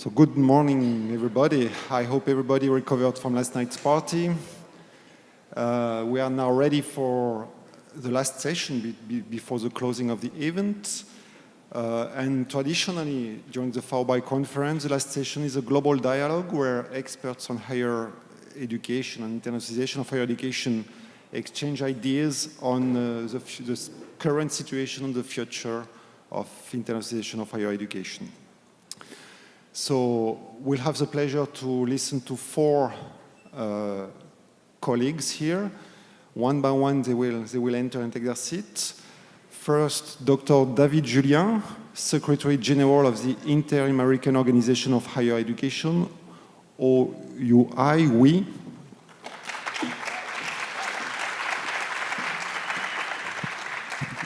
So good morning, everybody. I hope everybody recovered from last night's party. We are now ready for the last session before the closing of the event. And traditionally, during the FAUBAI conference, the last session is a global dialogue where experts on higher education and internationalization of higher education exchange ideas on the current situation and the future of internationalization of higher education. So we'll have the pleasure to listen to four colleagues here. One by one, they will enter and take their seats. First, Dr. David Julien, Secretary General of the Inter-American Organization of Higher Education, OUI, oui.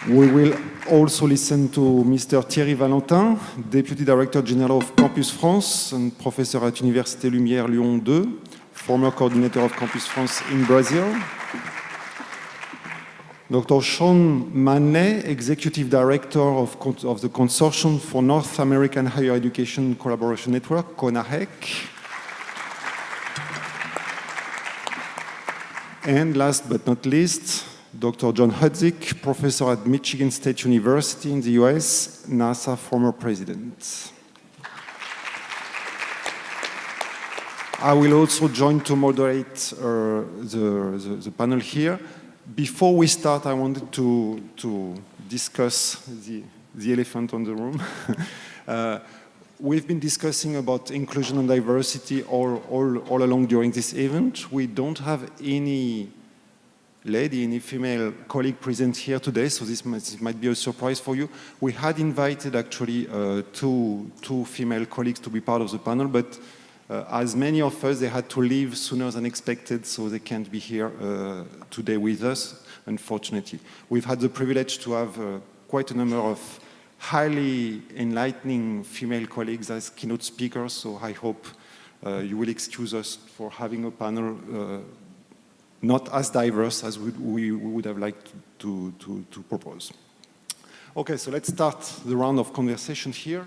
We will also listen to Mr. Thierry Valentin, Deputy Director General of Campus France and Professor at Université Lumière Lyon 2, former Coordinator of Campus France in Brazil. Dr. Sean Manet, Executive Director of the Consortium for North American Higher Education Collaboration Network, CONAHEC. And last but not least, Dr. John Hudzik, Professor at Michigan State University in the US, NASA former President. I will also join to moderate the panel here. Before we start, I wanted to discuss the elephant in the room. We've been discussing about inclusion and diversity all along during this event. We don't have any female colleague present here today, so this might be a surprise for you. We had invited actually two female colleagues to be part of the panel, but as many of us, they had to leave sooner than expected, so they can't be here today with us, unfortunately. We've had the privilege to have quite a number of highly enlightening female colleagues as keynote speakers, so I hope you will excuse us for having a panel not as diverse as we would have liked to propose. Okay, so let's start the round of conversation here.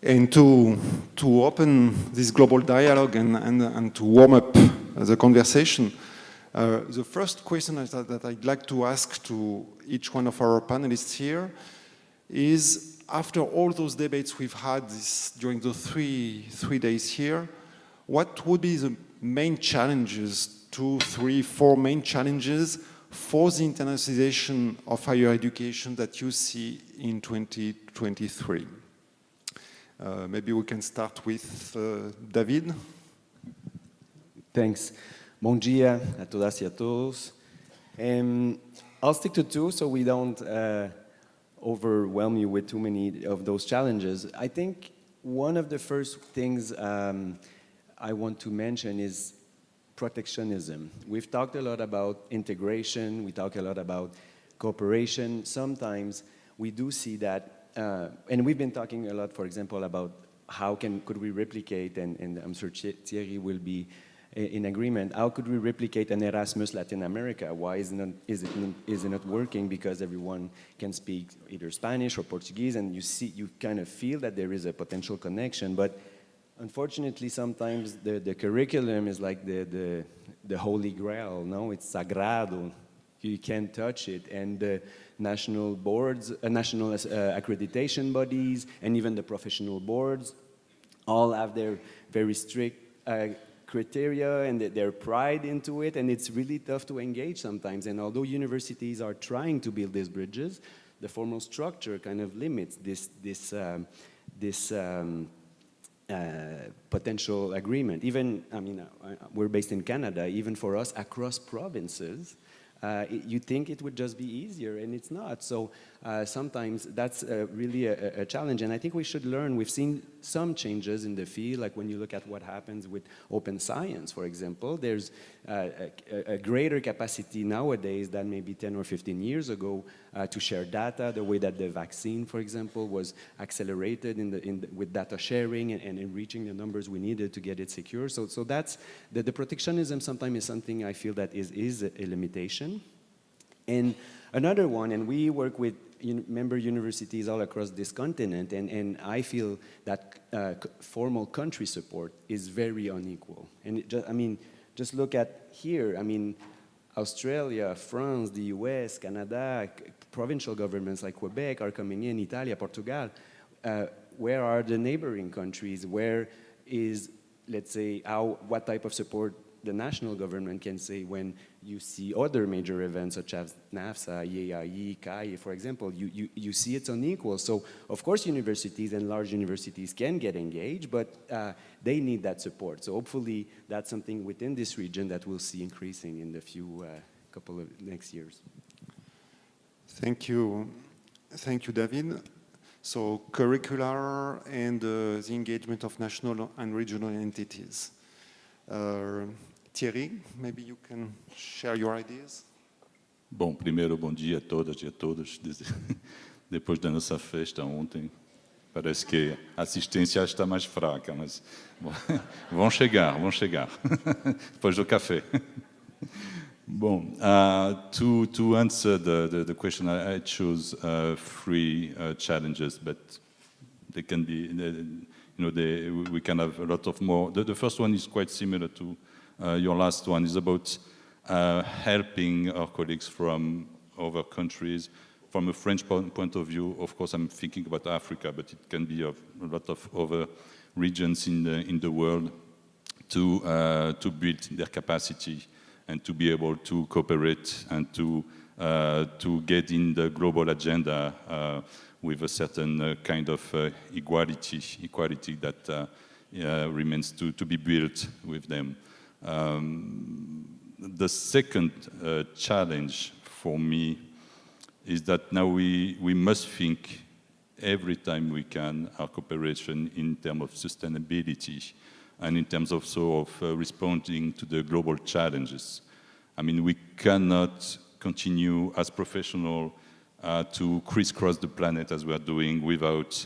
And to open this global dialogue and to warm up the conversation, the first question that I'd like to ask to each one of our panelists here is, after all those debates we've had during the three days here, what would be the main challenges, 2, 3, 4 main challenges for the internationalization of higher education that you see in 2023? Maybe we can start with David. Thanks. Bom dia a todas e a todos. I'll stick to 2 so we don't overwhelm you with too many of those challenges. I think one of the first things I want to mention is protectionism. We've talked a lot about integration, we talk a lot about cooperation. Sometimes we do see that, and we've been talking a lot, for example, about how could we replicate, and I'm sure Thierry will be in agreement, how could we replicate an Erasmus Latin America? Why is it not working? Because everyone can speak either Spanish or Portuguese, and you kind of feel that there is a potential connection. But unfortunately, sometimes the curriculum is like the holy grail. No, it's sagrado. You can't touch it, and the national boards, national accreditation bodies, and even the professional boards all have their very strict criteria and their pride into it, and it's really tough to engage sometimes. And although universities are trying to build these bridges, the formal structure kind of limits this potential agreement. Even, I mean, we're based in Canada. Even for us, across provinces, you think it would just be easier, and it's not. So sometimes that's really a challenge. And I think we should learn. We've seen some changes in the field, like when you look at what happens with open science, for example. There's a greater capacity nowadays than maybe 10 or 15 years ago to share data, the way that the vaccine, for example, was accelerated with data sharing and reaching the numbers we needed to get it secure. So that's, the protectionism sometimes is something I feel that is a limitation. And another one, and we work with member universities all across this continent, and I feel that formal country support is very unequal. And just look at here, Australia, France, the US, Canada, provincial governments like Quebec are coming in, Italia, Portugal. Where are the neighboring countries? Where is, let's say, what type of support the national government can say when you see other major events such as NAFSA, EAIE, CAI, for example, you see it's unequal. So, of course, universities and large universities can get engaged, but they need that support. So hopefully that's something within this region that we'll see increasing in the couple of next years. Thank you. Thank you, David. So curricular and the engagement of national and regional entities. Thierry, maybe you can share your ideas. Bom, primeiro, bom dia a todas e a todos. Depois da nossa festa ontem, parece que a assistência está mais fraca, mas bom, vão chegar, depois do café. Bom, to answer the question, I chose three challenges, but they can be, we can have a lot of more. The first one is quite similar to your last one, is about helping our colleagues from other countries. From a French point of view, of course, I'm thinking about Africa, but it can be of a lot of other regions in the world to build their capacity and to be able to cooperate and to get in the global agenda with a certain kind of equality that remains to be built with them. The second challenge for me is that now we must think every time we can our cooperation in terms of sustainability and in terms also of responding to the global challenges. We cannot continue as professionals to crisscross the planet as we are doing without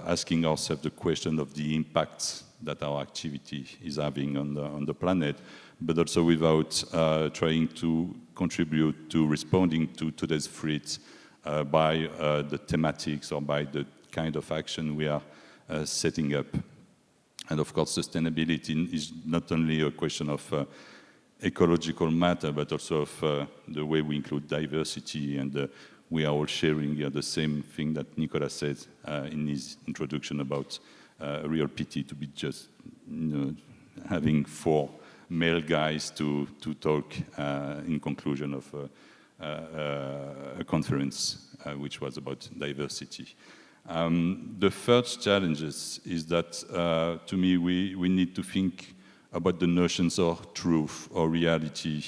asking ourselves the question of the impact that our activity is having on the planet, but also without trying to contribute to responding to today's threats by the thematics or by the kind of action we are setting up. And of course, sustainability is not only a question of ecological matter, but also of the way we include diversity, and we are all sharing the same thing that Nicolas said in his introduction about a real pity to be just having four male guys to talk in conclusion of a conference which was about diversity. The third challenge is that, to me, we need to think about the notions of truth or reality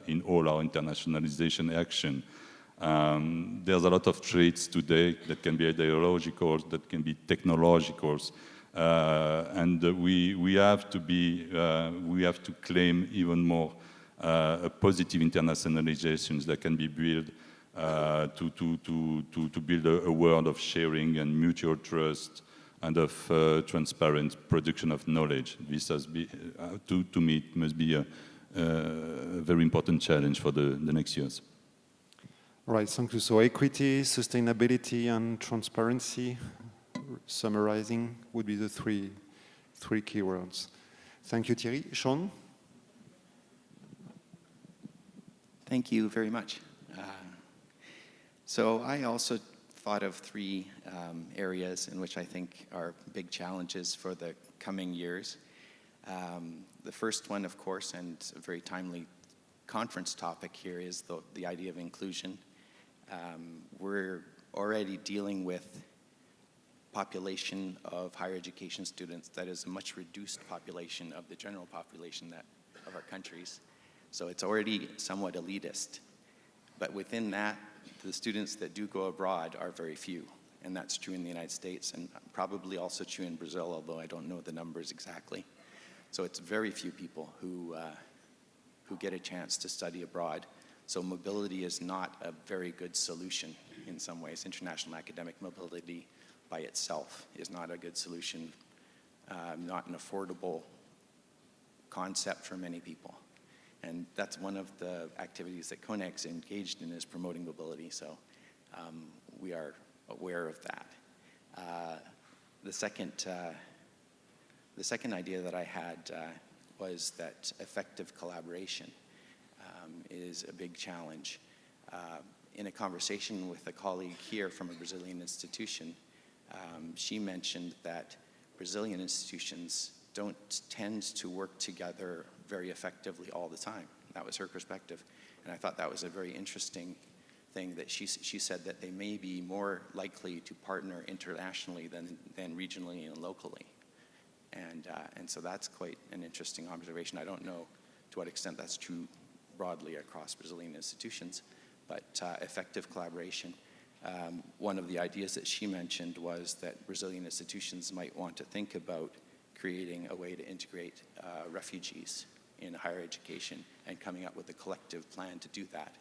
in all our internationalization action. There's a lot of traits today that can be ideological, that can be technological, and we have to claim even more a positive internationalizations that can be built to build a world of sharing and mutual trust and of transparent production of knowledge. This has been, to me, it must be a very important challenge for the next years. Right, thank you. So equity, sustainability, and transparency, summarizing, would be the three keywords. Thank you, Thierry. Sean? Thank you very much. So I also thought of three areas in which I think are big challenges for the coming years. The first one, of course, and a very timely conference topic here, is the idea of inclusion. We're already dealing with population of higher education students that is a much reduced population of the general population of our countries. So it's already somewhat elitist. But within that, the students that do go abroad are very few. And that's true in the United States and probably also true in Brazil, although I don't know the numbers exactly. So it's very few people who get a chance to study abroad. So mobility is not a very good solution in some ways. International academic mobility by itself is not a good solution, not an affordable concept for many people. And that's one of the activities that CONEX engaged in, is promoting mobility. So we are aware of that. The second idea that I had was that effective collaboration is a big challenge. In a conversation with a colleague here from a Brazilian institution, she mentioned that Brazilian institutions don't tend to work together very effectively all the time. That was her perspective. And I thought that was a very interesting thing, that she said that they may be more likely to partner internationally than regionally and locally. And so that's quite an interesting observation. I don't know to what extent that's true broadly across Brazilian institutions, but effective collaboration. One of the ideas that she mentioned was that Brazilian institutions might want to think about creating a way to integrate refugees in higher education and coming up with a collective plan to do that,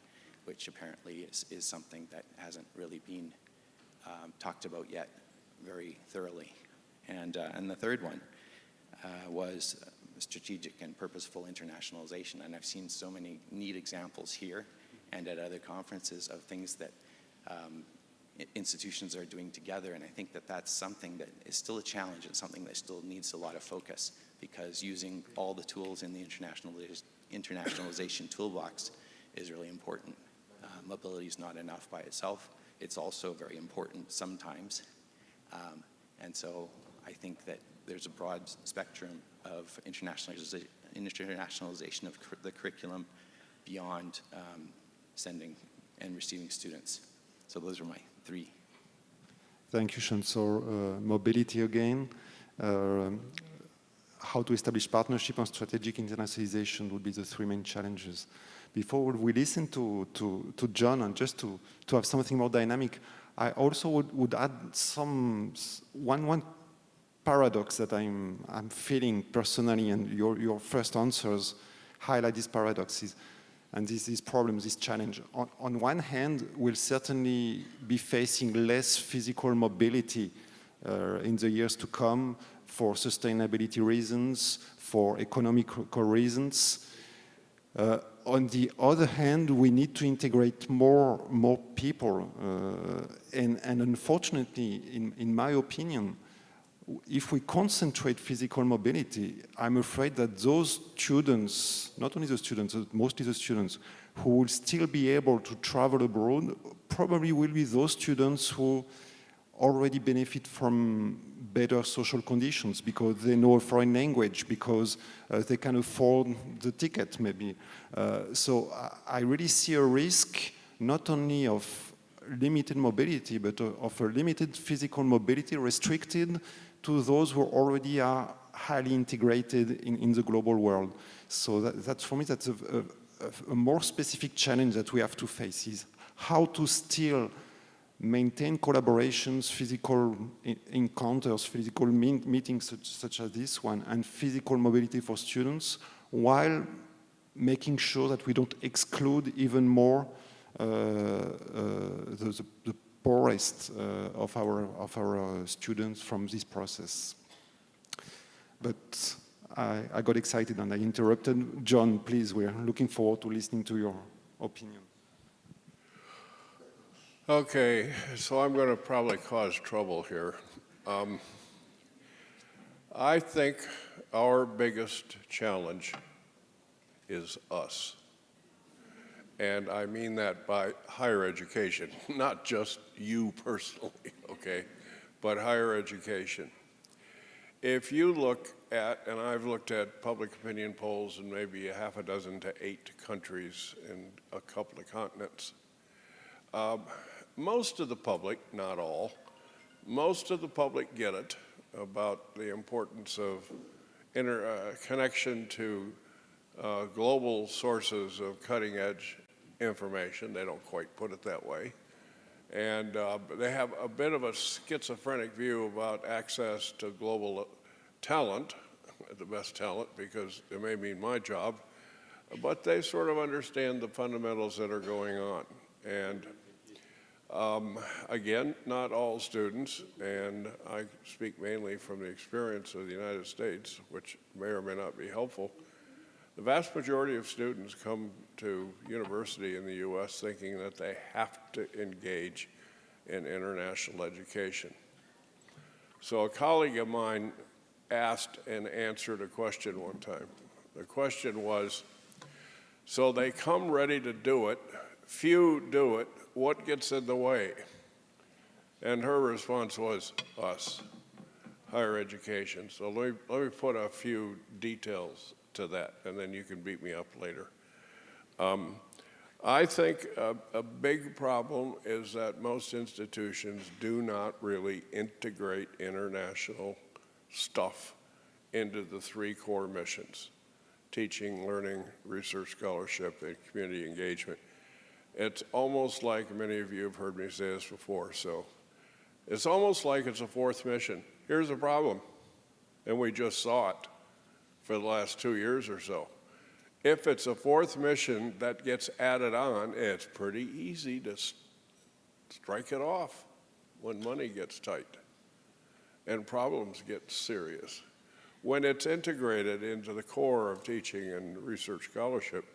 which apparently is something that hasn't really been talked about yet very thoroughly. And the third one was strategic and purposeful internationalization. And I've seen so many neat examples here and at other conferences of things that institutions are doing together. And I think that that's something that is still a challenge and something that still needs a lot of focus, because using all the tools in the internationalization toolbox is really important. Mobility is not enough by itself. It's also very important sometimes. And so I think that there's a broad spectrum of internationalization of the curriculum beyond sending and receiving students. So those are my three. Thank you, Sean. So mobility again, how to establish partnership and strategic internationalization would be the three main challenges. Before we listen to John, and just to have something more dynamic, I also would add one paradox that I'm feeling personally, and your first answers highlight these paradoxes and these problems, this challenge. On one hand, we'll certainly be facing less physical mobility in the years to come for sustainability reasons, for economical reasons. On the other hand, we need to integrate more people. And unfortunately, in my opinion, if we concentrate physical mobility, I'm afraid that those students, not only the students, but mostly the students, who will still be able to travel abroad, probably will be those students who already benefit from better social conditions because they know a foreign language, because they can afford the ticket maybe. So I really see a risk not only of limited mobility, but of a limited physical mobility restricted to those who already are highly integrated in the global world. So that's for me, that's a more specific challenge that we have to face, is how to still maintain collaborations, physical encounters, physical meetings such as this one, and physical mobility for students, while making sure that we don't exclude even more the poorest of our students from this process. But I got excited and I interrupted. John, please, we're looking forward to listening to your opinion. Okay, so I'm going to probably cause trouble here. I think our biggest challenge is us. And I mean that by higher education, not just you personally, okay, but higher education. If you look at, and I've looked at public opinion polls in maybe 6 to 8 countries in a couple of continents, most of the public, not all, most of the public get it about the importance of connection to global sources of cutting-edge information. They don't quite put it that way. And they have a bit of a schizophrenic view about access to global talent, the best talent, because it may mean my job, but they sort of understand the fundamentals that are going on. And again, not all students, and I speak mainly from the experience of the United States, which may or may not be helpful. The vast majority of students come to university in the U.S. thinking that they have to engage in international education. So a colleague of mine asked and answered a question one time. The question was, so they come ready to do it, few do it, what gets in the way? And her response was, us, higher education. So let me put a few details to that, and then you can beat me up later. I think a big problem is that most institutions do not really integrate international stuff into the three core missions: teaching, learning, research scholarship, and community engagement. It's almost like, many of you have heard me say this before, so it's almost like it's a fourth mission. Here's the problem, and we just saw it for the last 2 years or so. If it's a fourth mission that gets added on, it's pretty easy to strike it off when money gets tight and problems get serious. When it's integrated into the core of teaching and research scholarship,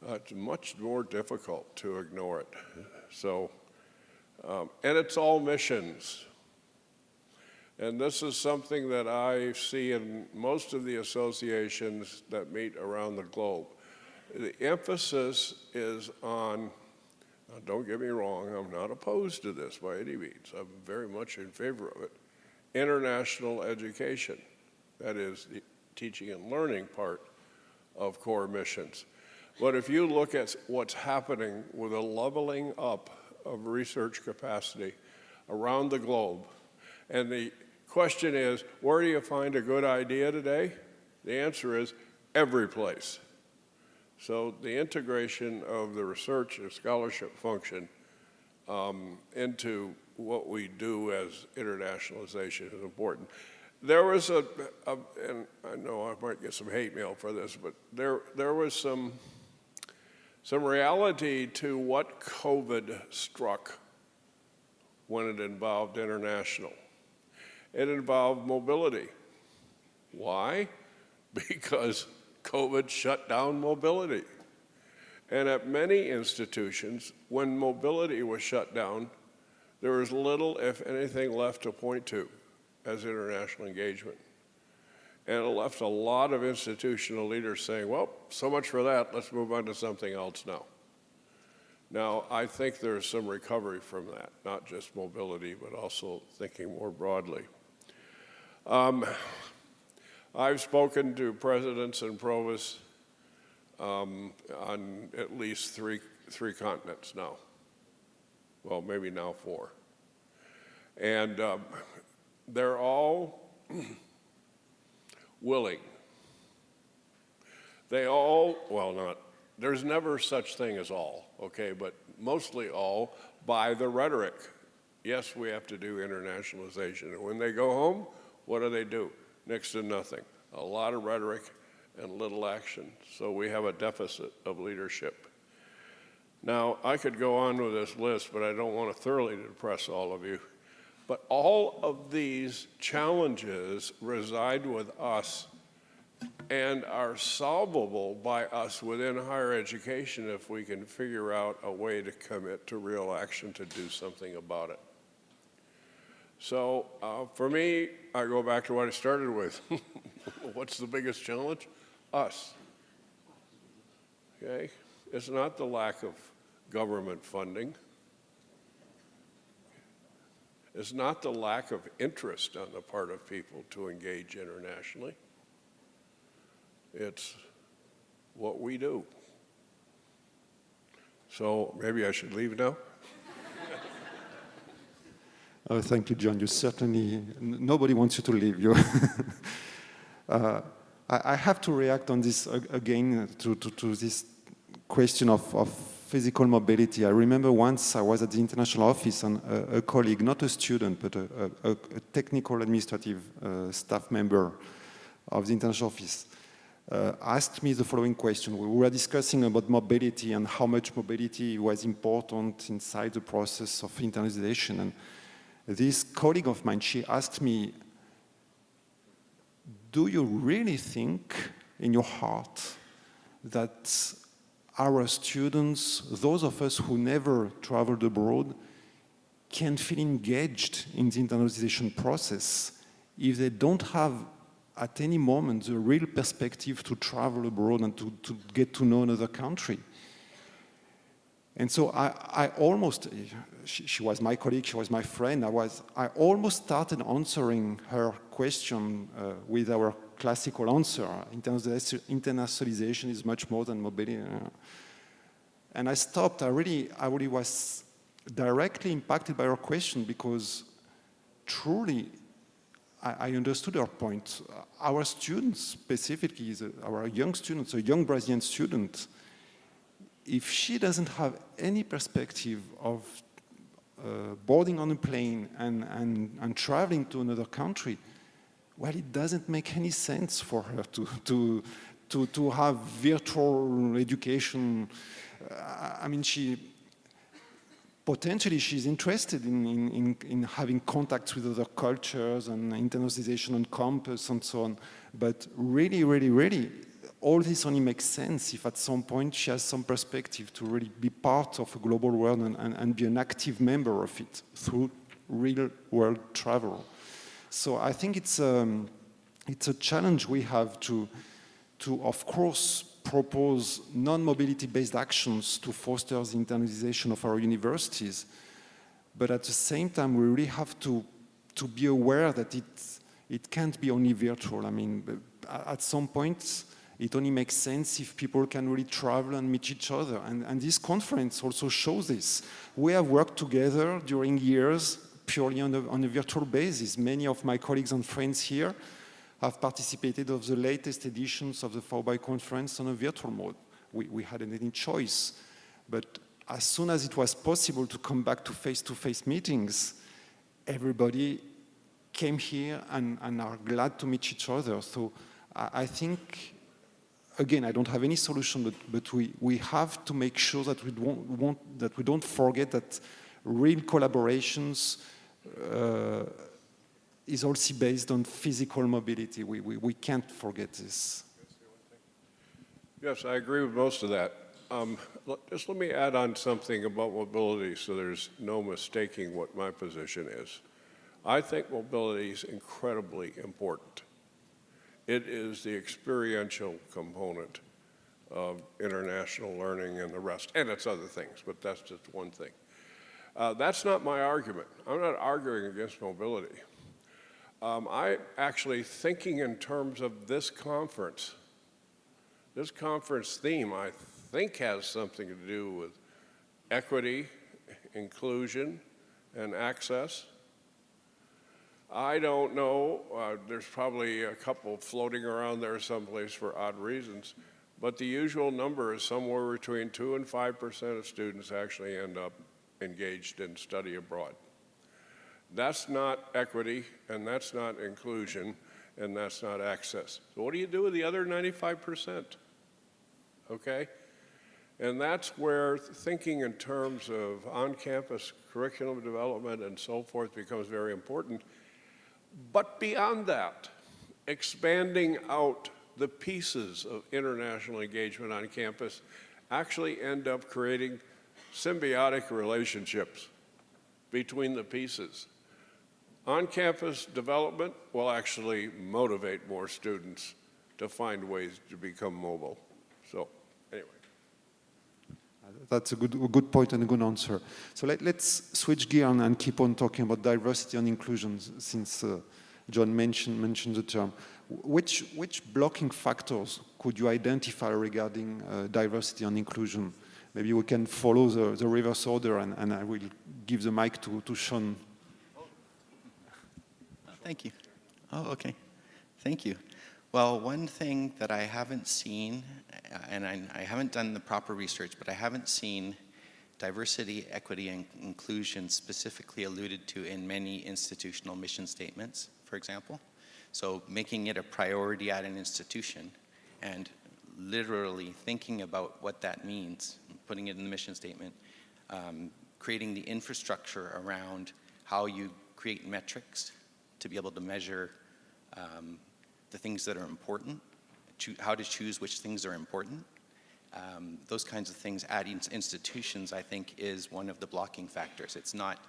it's much more difficult to ignore it. So, and it's all missions. And this is something that I see in most of the associations that meet around the globe. The emphasis is on, now don't get me wrong, I'm not opposed to this by any means. I'm very much in favor of it. International education, that is the teaching and learning part of core missions. But if you look at what's happening with a leveling up of research capacity around the globe, and the question is, where do you find a good idea today? The answer is every place. So the integration of the research and scholarship function into what we do as internationalization is important. There was and I know I might get some hate mail for this, but there was some reality to what COVID struck when it involved international. It involved mobility. Why? Because COVID shut down mobility. And at many institutions, when mobility was shut down, there was little, if anything, left to point to as international engagement. And it left a lot of institutional leaders saying, well, so much for that, let's move on to something else now. Now, I think there's some recovery from that, not just mobility, but also thinking more broadly. I've spoken to presidents and provosts on at least three continents now. Well, maybe now 4. And they're all willing. They all, well, not, there's never such thing as all, okay, but mostly all buy the rhetoric. Yes, we have to do internationalization. And when they go home, what do? Next to nothing. A lot of rhetoric and little action. So we have a deficit of leadership. Now, I could go on with this list, but I don't want to thoroughly depress all of you. But all of these challenges reside with us and are solvable by us within higher education if we can figure out a way to commit to real action to do something about it. So for me, I go back to what I started with. What's the biggest challenge? Us. Okay? It's not the lack of government funding. It's not the lack of interest on the part of people to engage internationally. It's what we do. So maybe I should leave now? Thank you, John. You certainly, nobody wants you to leave. I have to react on this again to this question of physical mobility. I remember once I was at the international office and a colleague, not a student, but a technical administrative staff member of the international office, asked me the following question. We were discussing about mobility and how much mobility was important inside the process of internationalization. And this colleague of mine, she asked me, do you really think in your heart that our students, those of us who never traveled abroad, can feel engaged in the internationalization process if they don't have at any moment the real perspective to travel abroad and to get to know another country? And so I almost, she was my colleague, she was my friend, I almost started answering her question with our classical answer. Internationalization is much more than mobility. And I stopped. I really was directly impacted by her question because truly I understood her point. Our students, specifically our young students, a young Brazilian student, if she doesn't have any perspective of boarding on a plane and traveling to another country, well, it doesn't make any sense for her to have virtual education. I mean, potentially she's interested in having contacts with other cultures and internationalization on campus and so on. But really, really, really, all this only makes sense if at some point she has some perspective to really be part of a global world and be an active member of it through real world travel. So I think it's a challenge we have to of course, propose non-mobility based actions to foster the internationalization of our universities. But at the same time, we really have to be aware that it can't be only virtual. I mean, at some point, it only makes sense if people can really travel and meet each other. And this conference also shows this. We have worked together during years purely on a virtual basis. Many of my colleagues and friends here have participated of the latest editions of the FAUBAI conference on a virtual mode. We hadn't any choice. But as soon as it was possible to come back to face-to-face meetings, everybody came here and are glad to meet each other. So I think, again, I don't have any solution, but we have to make sure that we don't forget that real collaborations is also based on physical mobility. We can't forget this. Yes, I agree with most of that. Just let me add on something about mobility so there's no mistaking what my position is. I think mobility is incredibly important. It is the experiential component of international learning and the rest, and it's other things, but that's just one thing. That's not my argument. I'm not arguing against mobility. I'm actually thinking in terms of this conference. This conference theme, I think, has something to do with equity, inclusion, and access. I don't know. There's probably a couple floating around there someplace for odd reasons, but the usual number is somewhere between 2% and 5% of students actually end up engaged in study abroad. That's not equity, and that's not inclusion, and that's not access. So what do you do with the other 95%? Okay? And that's where thinking in terms of on-campus curriculum development and so forth becomes very important. But beyond that, expanding out the pieces of international engagement on campus actually end up creating symbiotic relationships between the pieces. On-campus development will actually motivate more students to find ways to become mobile. So, anyway. That's a good point and a good answer. So let's switch gear and keep on talking about diversity and inclusion, since John mentioned the term. Which blocking factors could you identify regarding diversity and inclusion? Maybe we can follow the reverse order, and I will give the mic to Sean. Thank you. Oh, okay. Thank you. Well, one thing that I haven't seen, and I haven't done the proper research, but I haven't seen diversity, equity, and inclusion specifically alluded to in many institutional mission statements, for example. So making it a priority at an institution and literally thinking about what that means, putting it in the mission statement, creating the infrastructure around how you create metrics to be able to measure the things that are important, how to choose which things are important. Those kinds of things at institutions, I think, is one of the blocking factors. It's not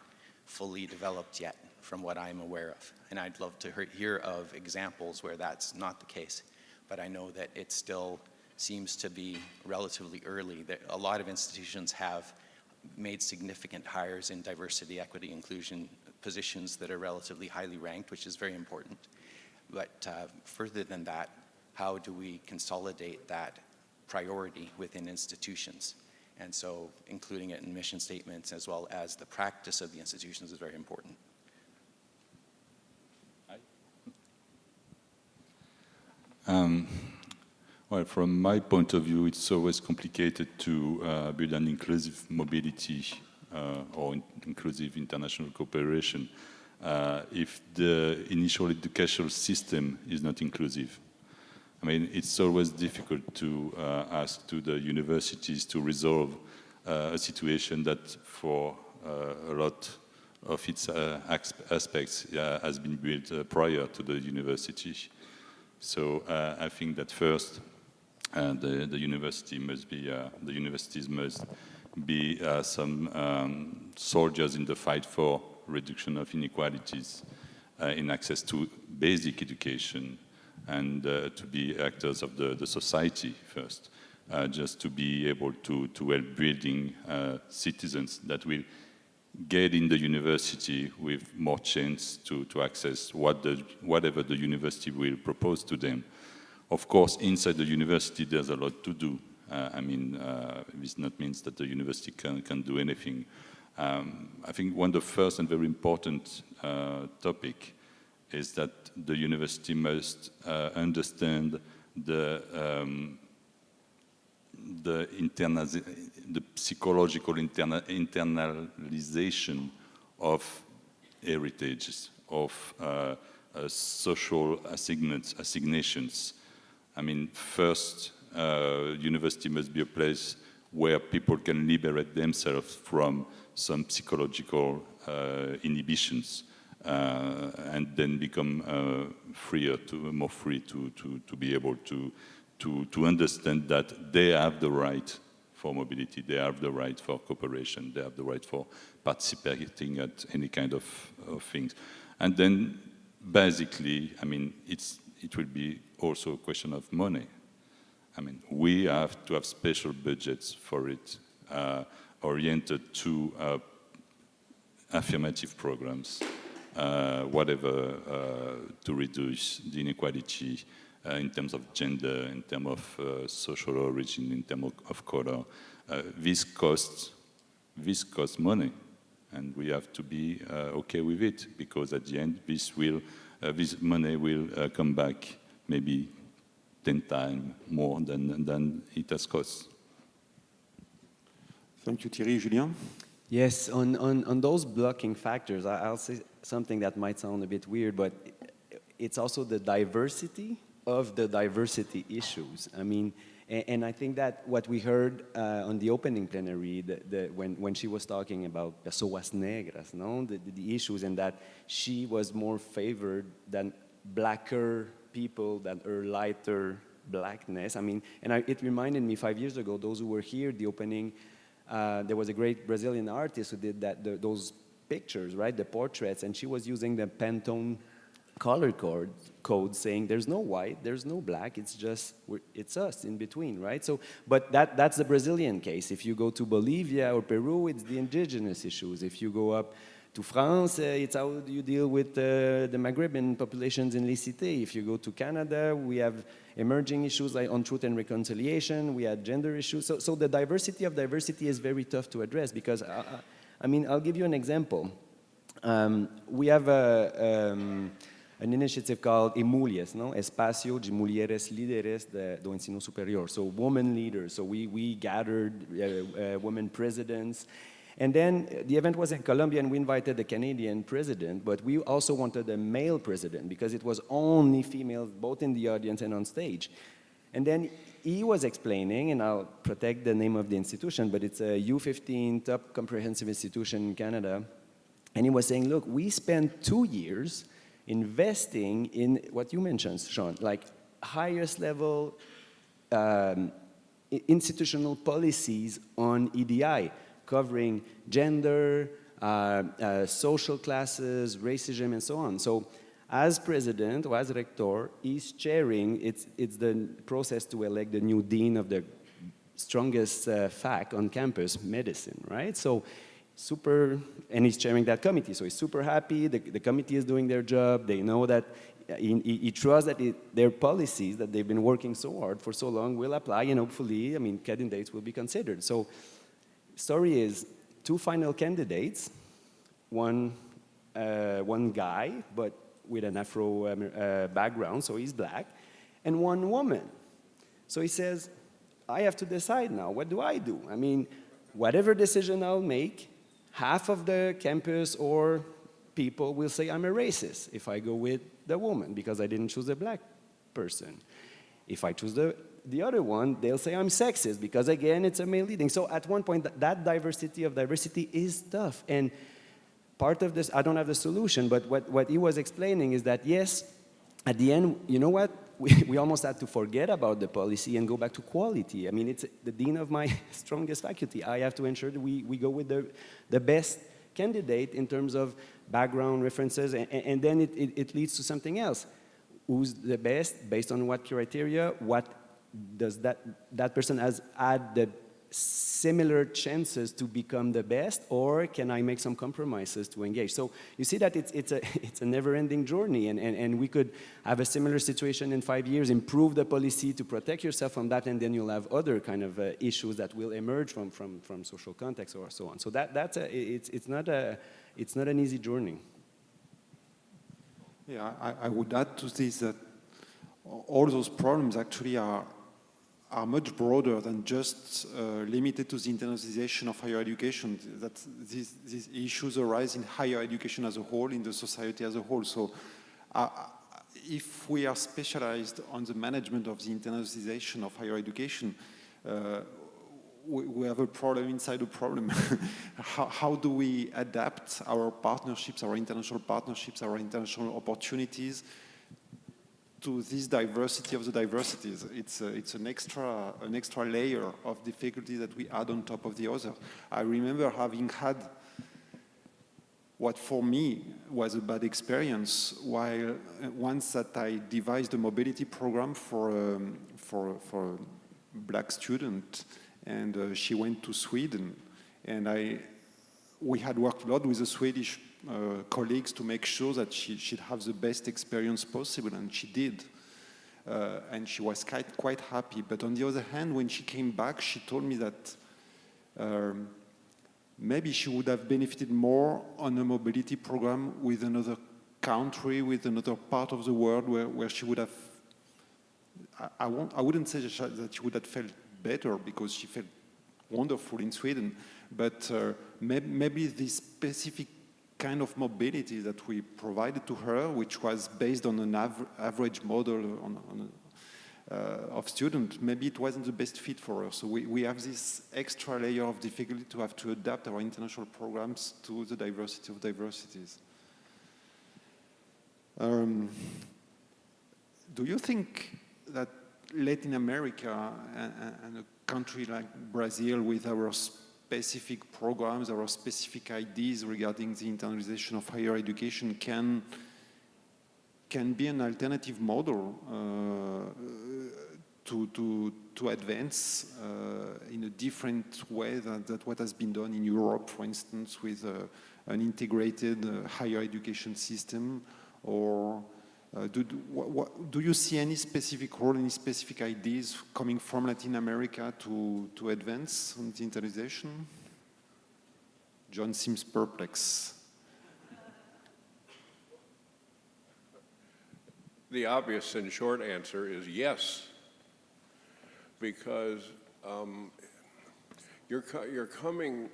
fully developed yet, from what I'm aware of. And I'd love to hear of examples where that's not the case. But I know that it still seems to be relatively early. That a lot of institutions have made significant hires in diversity, equity, inclusion positions that are relatively highly ranked, which is very important. But further than that, how do we consolidate that priority within institutions? And so including it in mission statements as well as the practice of the institutions is very important. Well, from my point of view, it's always complicated to build an inclusive mobility or inclusive international cooperation if the initial educational system is not inclusive. I mean, it's always difficult to ask to the universities to resolve a situation that for a lot of its aspects has been built prior to the university. So I think that first, the universities must be some soldiers in the fight for reduction of inequalities in access to basic education, and to be actors of the society first, just to be able to help building citizens that will get in the university with more chance to access whatever the university will propose to them. Of course, inside the university, there's a lot to do. I mean, this not means that the university can do anything. I think one of the first and very important topic is that the university must understand the psychological internalization of heritages, of social assignations. I mean, first, university must be a place where people can liberate themselves from some psychological inhibitions, and then become more free to be able to understand that they have the right for mobility, they have the right for cooperation, they have the right for participating at any kind of things. And then, basically, I mean, it will be also a question of money. I mean, we have to have special budgets for it, oriented to affirmative programs, whatever, to reduce the inequality in terms of gender, in terms of social origin, in terms of color. This costs money, and we have to be okay with it, because at the end, this money will come back maybe 10 times more than it has cost. Thank you, Thierry. Julien? Yes, on those blocking factors, I'll say something that might sound a bit weird, but it's also the diversity of the diversity issues. I mean, and I think that what we heard on the opening plenary, when she was talking about pessoas negras, no? the issues, and that she was more favored than blacker people, than her lighter blackness. I mean, and it reminded me 5 years ago, those who were here, the opening, there was a great Brazilian artist who did that, those pictures, right, the portraits, and she was using the Pantone color code, saying there's no white, there's no black, it's just, it's us in between, right? So, but that's the Brazilian case. If you go to Bolivia or Peru, it's the indigenous issues. If you go up to France, it's how you deal with the Maghrebian populations in Les Cités. If you go to Canada, we have emerging issues like on truth and reconciliation, we had gender issues. So the diversity of diversity is very tough to address, because, I mean, I'll give you an example. We have an initiative called EMULIES, no? Espacio de Mulheres Líderes do Ensino Superior, so women leaders. So we gathered women presidents. And then the event was in Colombia, and we invited the Canadian president, but we also wanted a male president because it was only females, both in the audience and on stage. And then he was explaining, and I'll protect the name of the institution, but it's a U15 top comprehensive institution in Canada. And he was saying, look, we spent 2 years investing in what you mentioned, Sean, like highest level institutional policies on EDI, covering gender, social classes, racism, and so on. So as president or as rector, he's chairing, it's the process to elect the new dean of the strongest fac on campus, medicine, right? So super, and he's chairing that committee, so he's super happy, the committee is doing their job, they know that he trusts that their policies that they've been working so hard for so long will apply, and hopefully, I mean, candidates will be considered. So story is 2 final candidates, one guy, but with an Afro background, so he's black, and 1 woman. So he says, I have to decide now, what do I do? I mean, whatever decision I'll make, half of the campus or people will say I'm a racist if I go with the woman because I didn't choose a black person. If I choose the other one, they'll say I'm sexist because, again, it's a male leading. So at one point, that diversity of diversity is tough. And part of this, I don't have the solution, but what he was explaining is that, yes, at the end, you know what? We almost had to forget about the policy and go back to quality. I mean, it's the dean of my strongest faculty. I have to ensure that we go with the best candidate in terms of background references, and then it leads to something else. Who's the best, based on what criteria, what does that person has had the similar chances to become the best, or can I make some compromises to engage? So you see that it's a never-ending journey, and we could have a similar situation in 5 years, improve the policy to protect yourself from that, and then you'll have other kind of issues that will emerge from social context or so on. So it's not an easy journey. Yeah, I would add to this that all those problems actually are much broader than just limited to the internationalization of higher education. That these issues arise in higher education as a whole, in the society as a whole. So if we are specialized on the management of the internationalization of higher education, we have a problem inside a problem. How do we adapt our partnerships, our international opportunities to this diversity of the diversities? It's an extra layer of difficulty that we add on top of the other. I remember having had what for me was a bad experience while once that I devised a mobility program for a black student, and she went to Sweden, and we had worked a lot with the Swedish colleagues to make sure that she'd have the best experience possible, and she did. And she was quite happy. But on the other hand, when she came back, she told me that maybe she would have benefited more on a mobility program with another country, with another part of the world where she would have, I wouldn't say that she would have felt better because she felt wonderful in Sweden, but maybe this specific kind of mobility that we provided to her, which was based on an average model of student, maybe it wasn't the best fit for her. So we have this extra layer of difficulty to have to adapt our international programs to the diversity of diversities. Do you think that Latin America and a country like Brazil, with our specific programs, our specific ideas regarding the internalization of higher education, can be an alternative model to advance in a different way than what has been done in Europe, for instance, with an integrated higher education system? Or do you see any specific role, any specific ideas coming from Latin America to advance on the internalization? John seems perplexed. the obvious and short answer is yes, because you're coming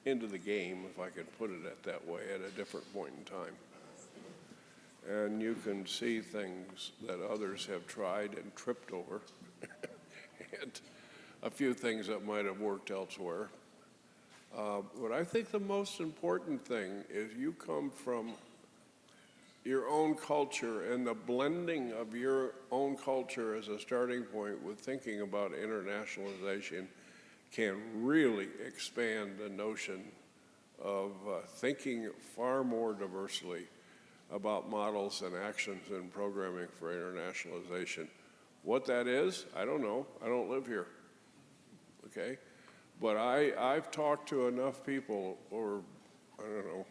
into the game, if I could put it that way, at a different point in time. And you can see things that others have tried and tripped over, and a few things that might have worked elsewhere. But I think the most important thing is you come from your own culture, and the blending of your own culture as a starting point with thinking about internationalization can really expand the notion of thinking far more diversely about models and actions and programming for internationalization. What that is, I don't know. I don't live here, okay? But I've talked to enough people, or I don't know,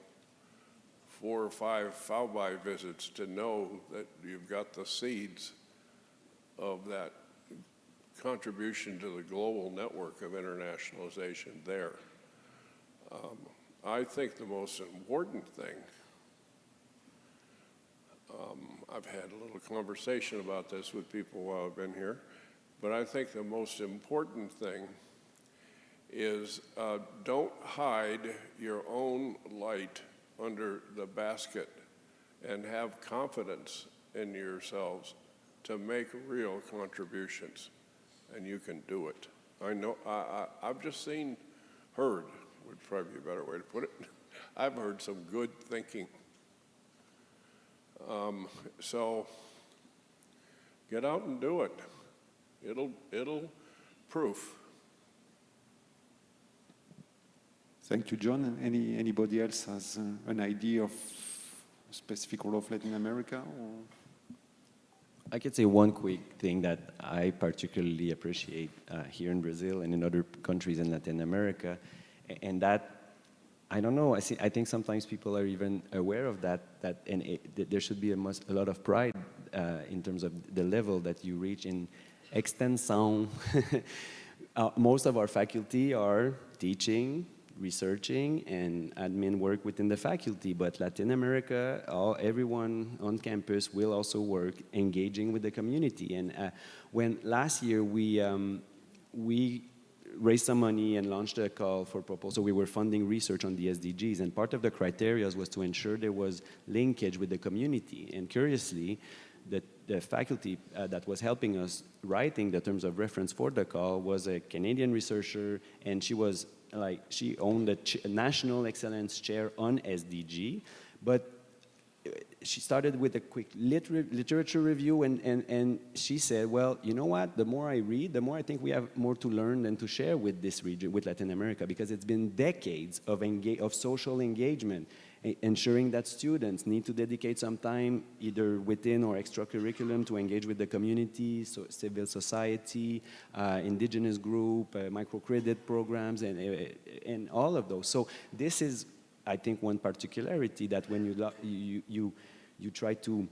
4 or 5 FAUBAI visits to know that you've got the seeds of that contribution to the global network of internationalization there. I think the most important thing, I've had a little conversation about this with people while I've been here, but I think the most important thing is don't hide your own light under the basket, and have confidence in yourselves to make real contributions, and you can do it. I know, I've just heard, would probably be a better way to put it, I've heard some good thinking. So get out and do it. It'll proof. Thank you, John. And anybody else has an idea of a specific role of Latin America? Or? I could say one quick thing that I particularly appreciate here in Brazil and in other countries in Latin America, and that, I don't know, I think sometimes people are even aware of that there should be a lot of pride in terms of the level that you reach in extensão. Most of our faculty are teaching, researching, and admin work within the faculty, but Latin America, everyone on campus will also work engaging with the community. And when last year we raised some money and launched a call for proposal, so we were funding research on the SDGs, and part of the criteria was to ensure there was linkage with the community. And curiously, the faculty that was helping us writing the terms of reference for the call was a Canadian researcher, and she owned the National Excellence Chair on SDG, but she started with a quick literature review, and she said, well, you know what, the more I read, the more I think we have more to learn and to share with this region, with Latin America, because it's been decades of social engagement, ensuring that students need to dedicate some time either within or extracurriculum to engage with the community, so civil society, indigenous group, microcredit programs, and all of those. So this is, I think, one particularity that when you try to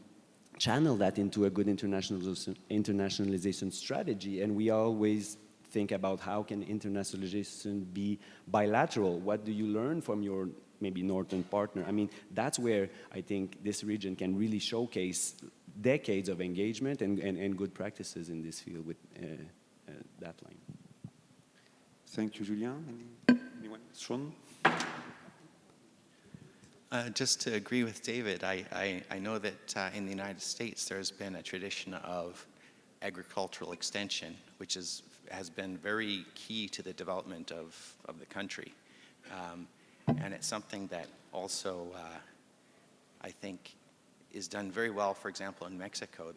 channel that into a good internationalization strategy, and we always think about how can internationalization be bilateral. What do you learn from your maybe northern partner? I mean, that's where I think this region can really showcase decades of engagement and good practices in this field with that line. Thank you, Julien. Anyone? Sean? Just to agree with David, I know that in the United States there's been a tradition of agricultural extension, which has been very key to the development of the country. And it's something that also, I think, is done very well. For example, in Mexico,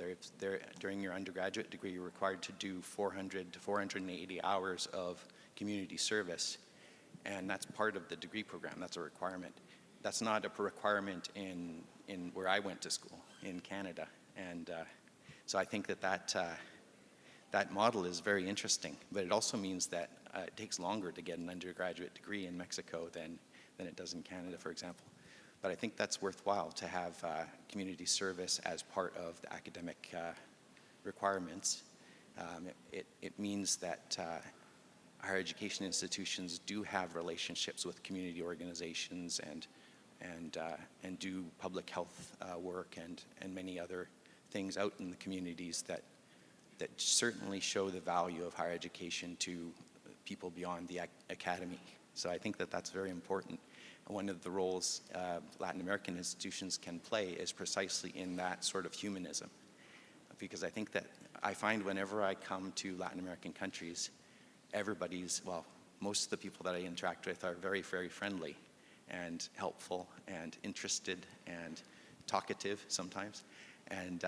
during your undergraduate degree, you're required to do 400 to 480 hours of community service. And that's part of the degree program. That's a requirement. That's not a requirement in where I went to school, in Canada. And so I think that model is very interesting. But it also means that it takes longer to get an undergraduate degree in Mexico than it does in Canada, for example. But I think that's worthwhile to have community service as part of the academic requirements. It means that higher education institutions do have relationships with community organizations and do public health work and many other things out in the communities that certainly show the value of higher education to people beyond the academy. So I think that that's very important. And one of the roles Latin American institutions can play is precisely in that sort of humanism. Because I think that I find whenever I come to Latin American countries, everybody's, well, most of the people that I interact with are very, very friendly and helpful and interested and talkative sometimes. And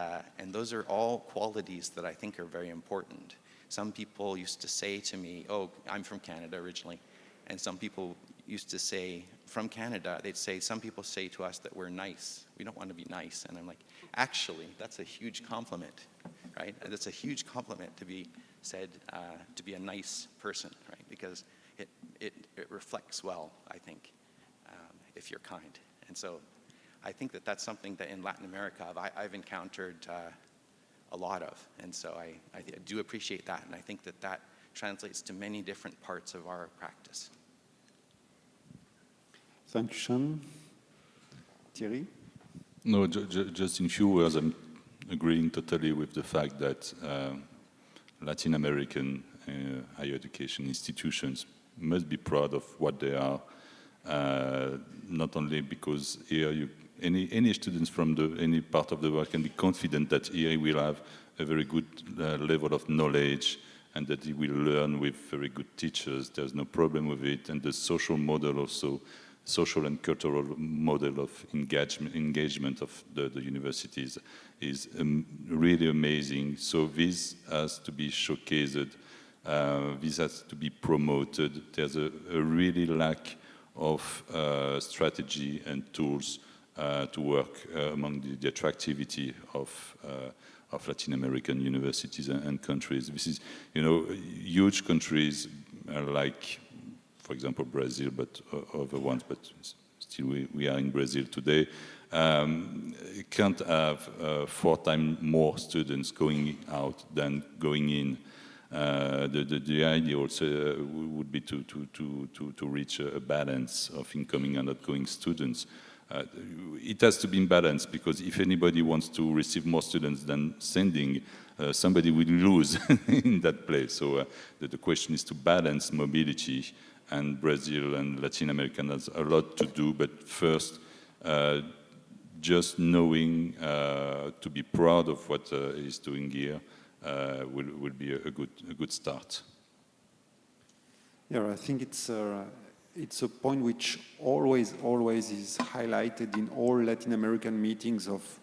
those are all qualities that I think are very important. Some people used to say to me, oh, I'm from Canada originally, and some people used to say, from Canada, they'd say, some people say to us that we're nice. We don't want to be nice. And I'm like, actually, that's a huge compliment, right? That's a huge compliment to be said to be a nice person, right? Because it reflects well, I think, if you're kind. And so I think that that's something that in Latin America I've encountered a lot of. And so I do appreciate that, and I think that that translates to many different parts of our practice. Thank you, Sean. Thierry? No, just in few words, I'm agreeing totally with the fact that Latin American higher education institutions must be proud of what they are, not only because here any students from any part of the world can be confident that here we'll have a very good level of knowledge and that he will learn with very good teachers. There's no problem with it. And the social model also, social and cultural model of engagement of the universities is really amazing. So this has to be showcased. This has to be promoted. There's a really lack of strategy and tools to work among the attractivity of Latin American universities and countries. This is, huge countries like, for example, Brazil, but other ones, but still we are in Brazil today, can't have 4 times more students going out than going in. The idea also would be to reach a balance of incoming and outgoing students. It has to be in balance, because if anybody wants to receive more students than sending, somebody will lose in that place. So the question is to balance mobility, and Brazil and Latin America has a lot to do, but first, just knowing to be proud of what is doing here will be a good start. Yeah, I think it's a point which always is highlighted in all Latin American meetings of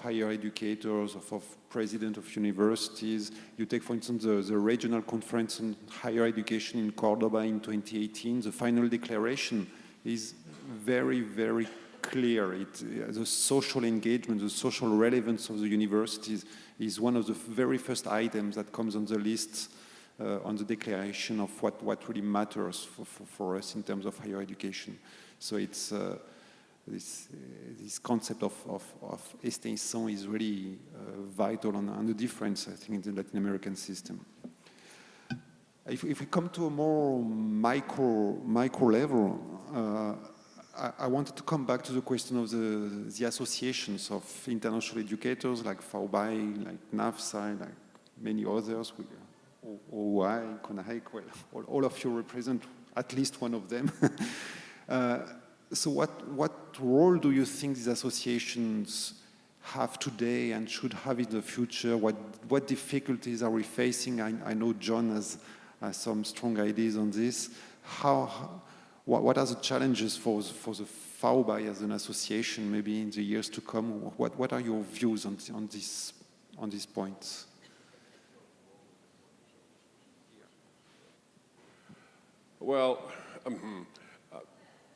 higher educators, of president of universities. You take, for instance, the regional conference on higher education in Cordoba in 2018. The final declaration is very, very clear. The social engagement, the social relevance of the universities is one of the very first items that comes on the list on the declaration of what really matters for us in terms of higher education. So it's this concept of extension is really vital and the difference, I think, in the Latin American system. If we come to a more micro level, I wanted to come back to the question of the associations of international educators like FAUBAI, like NAFSA, like many others. OI, CONAHEC, well, all of you represent at least one of them. So what role do you think these associations have today and should have in the future? What difficulties are we facing? I know John has some strong ideas on this. What are the challenges for the FAUBAI as an association, maybe in the years to come? What are your views on these points? Well,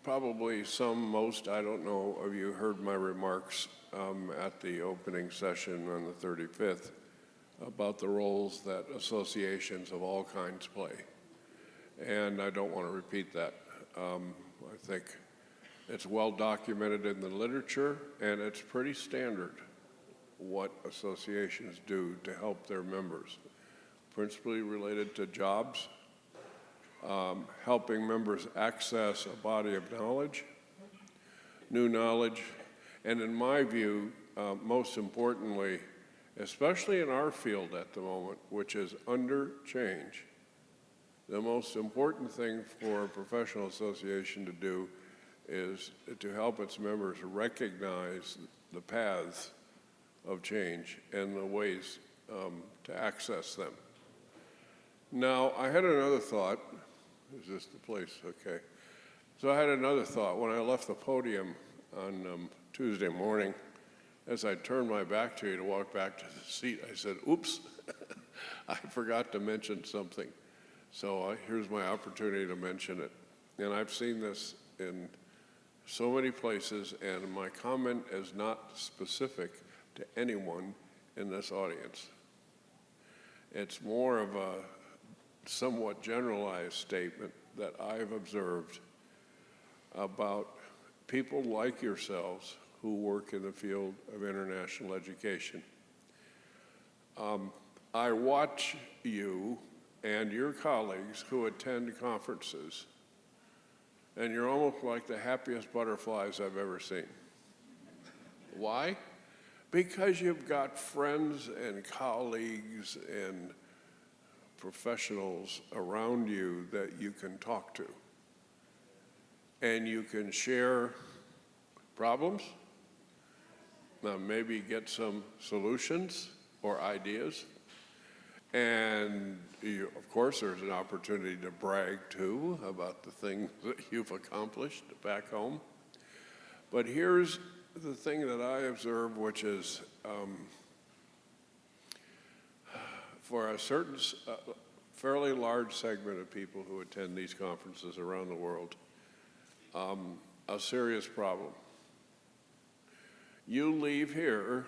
probably most, I don't know if you heard my remarks at the opening session on the 35th about the roles that associations of all kinds play. And I don't want to repeat that. I think it's well documented in the literature, and it's pretty standard what associations do to help their members, principally related to jobs, helping members access a body of knowledge, new knowledge, And in my view, most importantly, especially in our field at the moment, which is under change, the most important thing for a professional association to do is to help its members recognize the paths of change and the ways to access them. Now, I had another thought. Is this the place? Okay. So I had another thought when I left the podium on Tuesday morning. As I turned my back to you to walk back to the seat, I said, oops, I forgot to mention something. So here's my opportunity to mention it. And I've seen this in so many places, and my comment is not specific to anyone in this audience. It's more of a somewhat generalized statement that I've observed about people like yourselves who work in the field of international education. I watch you and your colleagues who attend conferences, and you're almost like the happiest butterflies I've ever seen. Why? Because you've got friends and colleagues and professionals around you that you can talk to. And you can share problems, maybe get some solutions or ideas. And of course, there's an opportunity to brag too about the things that you've accomplished back home. But here's the thing that I observe, which is for a certain, fairly large segment of people who attend these conferences around the world, a serious problem. You leave here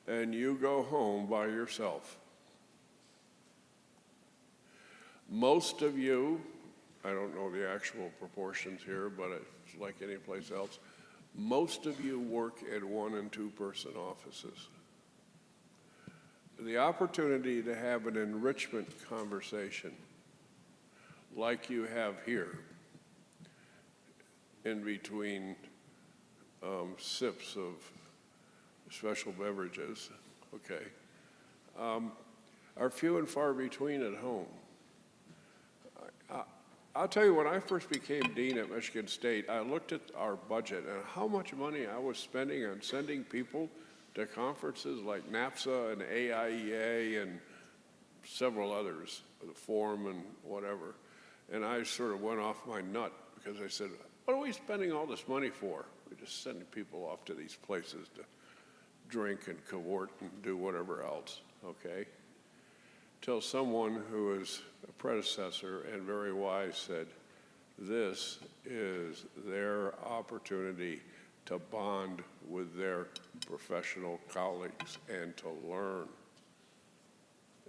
and you go home by yourself. Most of you, I don't know the actual proportions here, but it's like any place else, most of you work at 1- and 2-person offices. The opportunity to have an enrichment conversation like you have here, in between sips of special beverages, okay, are few and far between at home. I'll tell you, when I first became dean at Michigan State, I looked at our budget and how much money I was spending on sending people to conferences like NAPSA and AIEA and several others, the Forum and whatever. And I sort of went off my nut because I said, what are we spending all this money for? We're just sending people off to these places to drink and cavort and do whatever else, okay? Till someone who is a predecessor and very wise said, this is their opportunity to bond with their professional colleagues and to learn.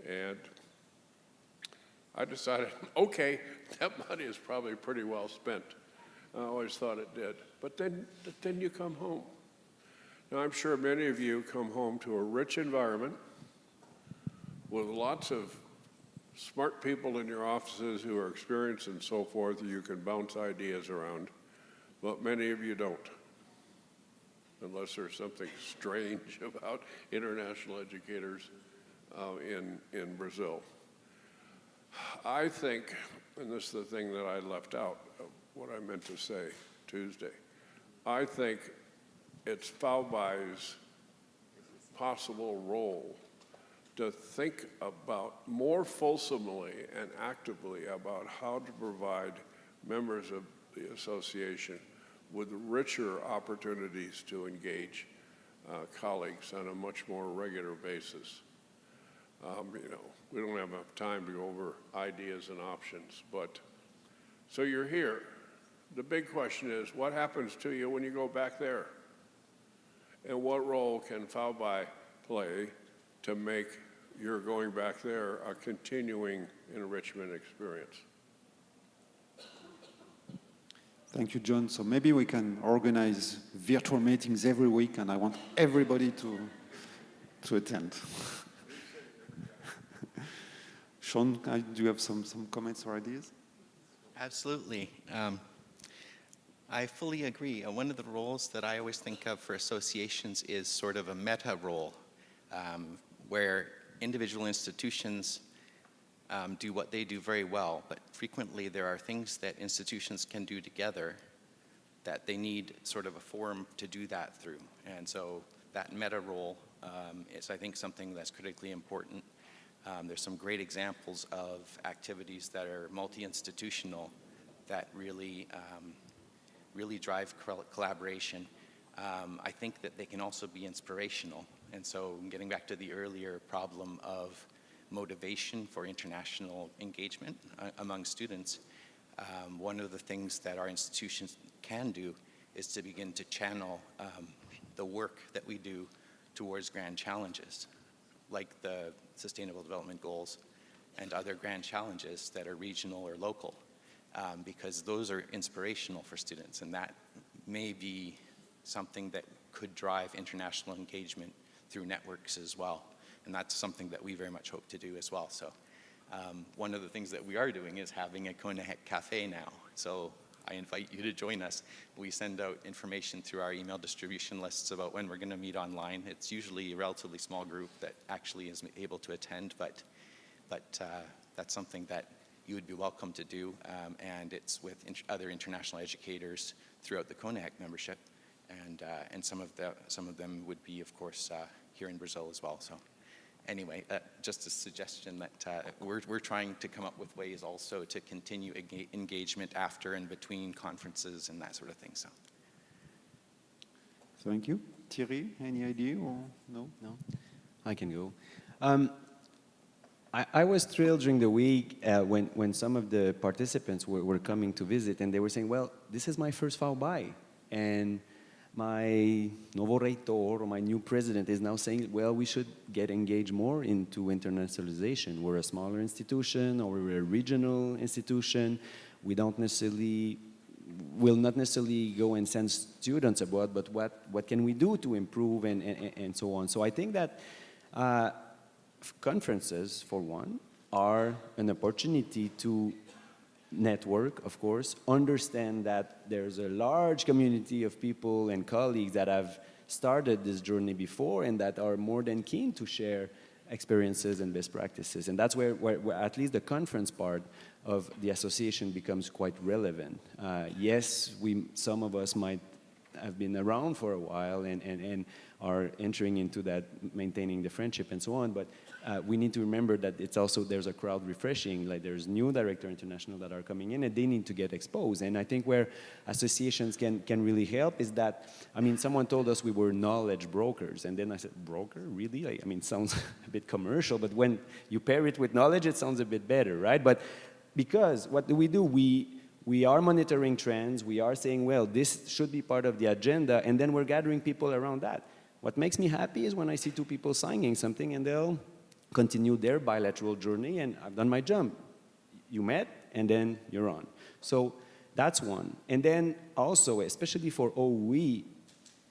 And I decided, okay, that money is probably pretty well spent. I always thought it did. But then you come home. Now, I'm sure many of you come home to a rich environment with lots of smart people in your offices who are experienced and so forth, you can bounce ideas around, but many of you don't, unless there's something strange about international educators in Brazil. I think, and this is the thing that I left out of what I meant to say Tuesday, I think it's FAUBAI's possible role to think about more fulsomely and actively about how to provide members of the association with richer opportunities to engage colleagues on a much more regular basis. You know, we don't have enough time to go over ideas and options, but so you're here. The big question is, what happens to you when you go back there? And what role can FAUBAI play to make your going back there a continuing enrichment experience? Thank you, John. So maybe we can organize virtual meetings every week, and I want everybody to attend. Sean, do you have some comments or ideas? Absolutely. I fully agree. One of the roles that I always think of for associations is sort of a meta role, where individual institutions do what they do very well, but frequently there are things that institutions can do together that they need sort of a forum to do that through. And so that meta role is, I think, something that's critically important. There's some great examples of activities that are multi-institutional that really drive collaboration. I think that they can also be inspirational. And so getting back to the earlier problem of motivation for international engagement among students, one of the things that our institutions can do is to begin to channel the work that we do towards grand challenges, like the Sustainable Development Goals and other grand challenges that are regional or local, because those are inspirational for students, and that may be something that could drive international engagement through networks as well. And that's something that we very much hope to do as well. So one of the things that we are doing is having a Coneheck Cafe now. So I invite you to join us. We send out information through our email distribution lists about when we're going to meet online. It's usually a relatively small group that actually is able to attend, but that's something that you would be welcome to do. And it's with other international educators throughout the Coneheck membership. And some of them would be, of course, here in Brazil as well. So anyway, just a suggestion that we're trying to come up with ways also to continue engagement after and between conferences and that sort of thing. So. Thank you. Thierry, any idea or no? No, I can go. I was thrilled during the week when some of the participants were coming to visit, and they were saying, well, this is my first FAUBAI, and my novo reitor, or my new president, is now saying, well, we should get engaged more into internationalization. We're a smaller institution, or we're a regional institution. We don't necessarily, will not necessarily go and send students abroad, but what can we do to improve and so on. So I think that conferences, for one, are an opportunity to network, of course, understand that there's a large community of people and colleagues that have started this journey before and that are more than keen to share experiences and best practices. And that's where at least the conference part of the association becomes quite relevant. Yes, some of us might have been around for a while and are entering into that, maintaining the friendship and so on, but we need to remember that it's also, there's a crowd refreshing, like there's new Director International that are coming in and they need to get exposed. And I think where associations can really help is that, I mean, someone told us we were knowledge brokers, and then I said, broker, really? I mean, it sounds a bit commercial, but when you pair it with knowledge, it sounds a bit better, right? But because what do? We are monitoring trends, we are saying, well, this should be part of the agenda, and then we're gathering people around that. What makes me happy is when I see two people signing something and they'll continue their bilateral journey, and I've done my job. You met, and then you're on. So that's one. And then also, especially for OUE,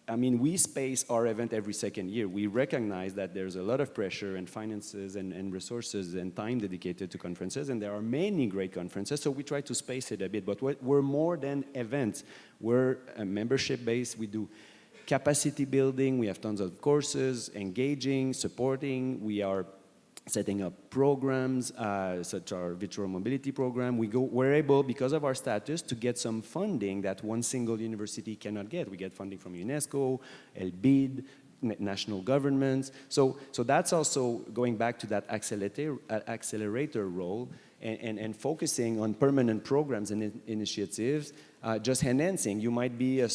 I mean, we space our event every second year. We recognize that there's a lot of pressure and finances and resources and time dedicated to conferences, and there are many great conferences, so we try to space it a bit. But we're more than events. We're a membership-based. We do capacity building. We have tons of courses, engaging, supporting. We are setting up programs, such as our virtual mobility program. We're able, because of our status, to get some funding that one single university cannot get. We get funding from UNESCO, LBID, national governments. So that's also going back to that accelerator role and focusing on permanent programs and initiatives, just enhancing. You might be a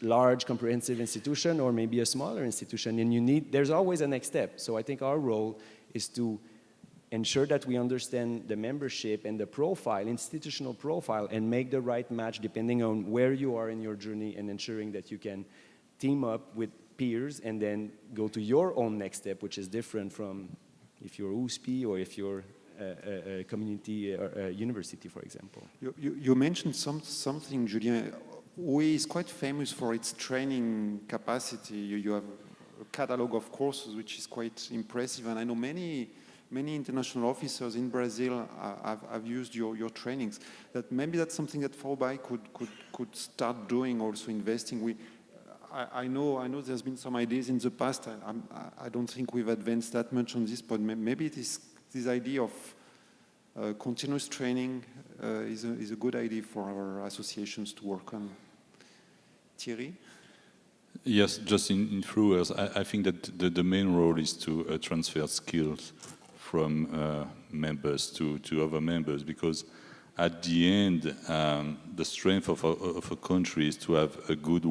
large comprehensive institution or maybe a smaller institution, and there's always a next step. So I think our role is to ensure that we understand the membership and the profile, institutional profile, and make the right match depending on where you are in your journey, and ensuring that you can team up with peers and then go to your own next step, which is different from if you're USP or if you're a community or a university, for example. You mentioned something, Julien. OUE is quite famous for its training capacity. You have a catalog of courses which is quite impressive, and I know many many international officers in Brazil have used your trainings. That maybe that's something that FAUBAI could start doing, also investing. I know there's been some ideas in the past. I don't think we've advanced that much on this, but maybe this idea of continuous training is a good idea for our associations to work on. Thierry? Yes, just in few words, I think that the main role is to transfer skills from members to other members, because at the end, the strength of a country is to have a good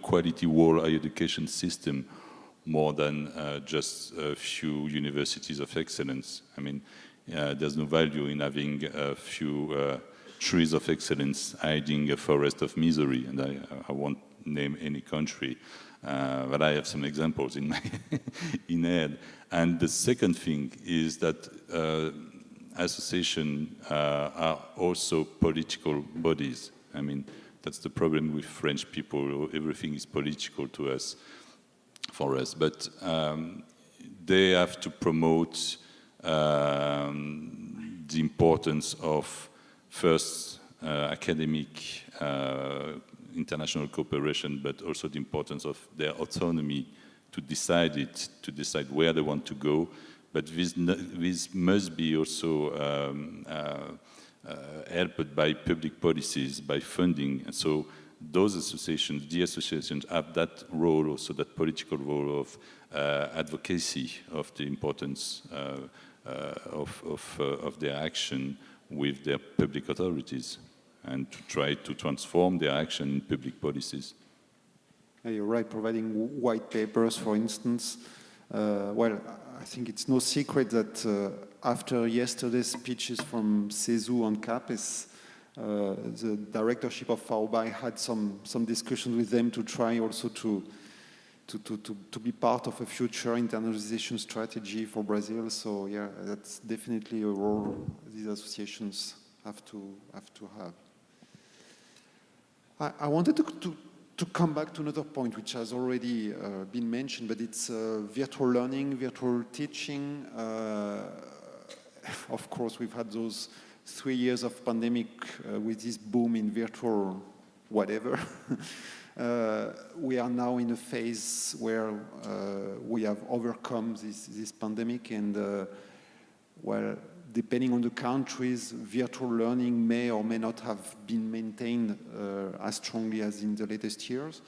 quality world higher education system, more than just a few universities of excellence. I mean, there's no value in having a few trees of excellence hiding a forest of misery, and I won't name any country, but I have some examples in my head. And the second thing is that associations are also political bodies. I mean, that's the problem with French people. Everything is political to us, for us. But they have to promote the importance of first academic international cooperation, but also the importance of their autonomy to decide where they want to go. But this must be also helped by public policies, by funding. And so those associations, the associations, have that role, also that political role of advocacy of the importance of their action with their public authorities, and to try to transform their action in public policies. You're right, providing white papers, for instance. Well, I think it's no secret that after yesterday's speeches from CESU and CAPES, the directorship of FAUBAI had some discussions with them to try also to be part of a future internationalization strategy for Brazil. So yeah, that's definitely a role these associations have to have. I wanted to come back to another point which has already been mentioned, but it's virtual learning, virtual teaching. Of course, we've had those 3 years of pandemic with this boom in virtual whatever. We are now in a phase where we have overcome this pandemic, and well, depending on the countries, virtual learning may or may not have been maintained as strongly as in the latest years.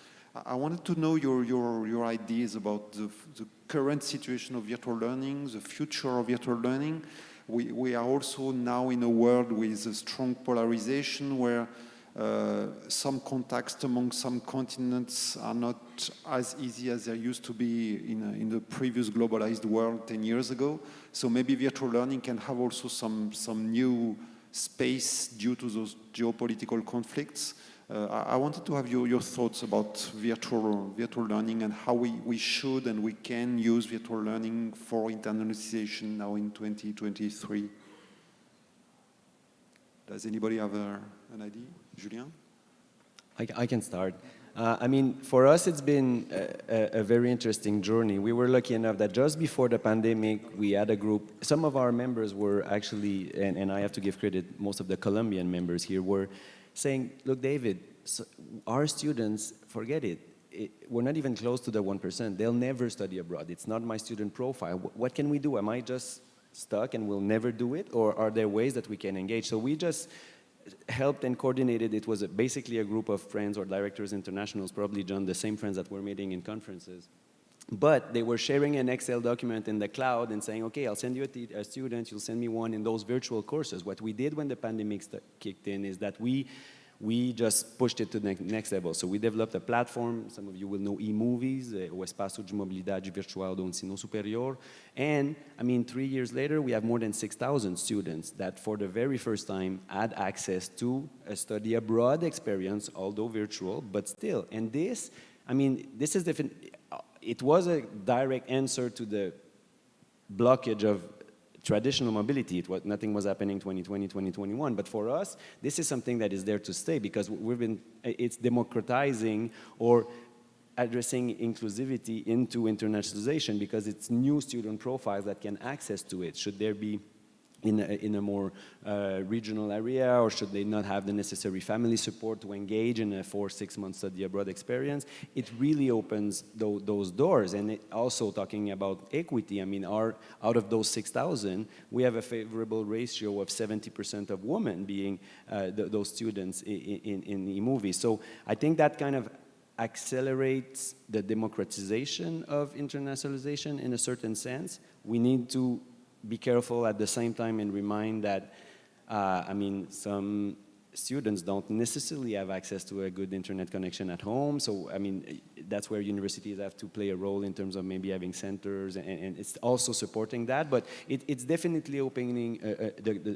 I wanted to know your ideas about the current situation of virtual learning, the future of virtual learning. We are also now in a world with a strong polarization where some contacts among some continents are not as easy as they used to be in the previous globalized world 10 years ago. So maybe virtual learning can have also some new space due to those geopolitical conflicts. I wanted to have your thoughts about virtual learning and how we should and we can use virtual learning for internationalization now in 2023. Does anybody have an idea? Julien? I can start. I mean, for us, it's been a very interesting journey. We were lucky enough that just before the pandemic, we had a group. Some of our members were actually, and I have to give credit, most of the Colombian members here were saying, look, David, our students, forget it. We're not even close to the 1%. They'll never study abroad. It's not my student profile. What can we do? Am I just stuck and we'll never do it? Or are there ways that we can engage? So we just helped and coordinated. It was basically a group of friends or directors internationals, probably John, the same friends that we're meeting in conferences. But they were sharing an Excel document in the cloud and saying, okay, I'll send you a student, you'll send me one in those virtual courses. What we did when the pandemic kicked in is that we just pushed it to the next level. So we developed a platform. Some of you will know e-movies, o Espaço de Mobilidade Virtual do Ensino Superior. And I mean, 3 years later, we have more than 6,000 students that for the very first time had access to a study abroad experience, although virtual, but still. And this, I mean, this is different. It was a direct answer to the blockage of traditional mobility. Nothing was happening 2020, 2021. But for us, this is something that is there to stay because it's democratizing or addressing inclusivity into internationalization, because it's new student profiles that can access to it. Should there be in a more regional area, or should they not have the necessary family support to engage in a 4-6 month study abroad experience? It really opens those doors. And also talking about equity, I mean, out of those 6,000, we have a favorable ratio of 70% of women being those students in the movie. So I think that kind of accelerates the democratization of internationalization in a certain sense. We need to be careful at the same time and remind that, I mean, some students don't necessarily have access to a good internet connection at home. So, I mean, that's where universities have to play a role in terms of maybe having centers, and it's also supporting that. But it's definitely opening,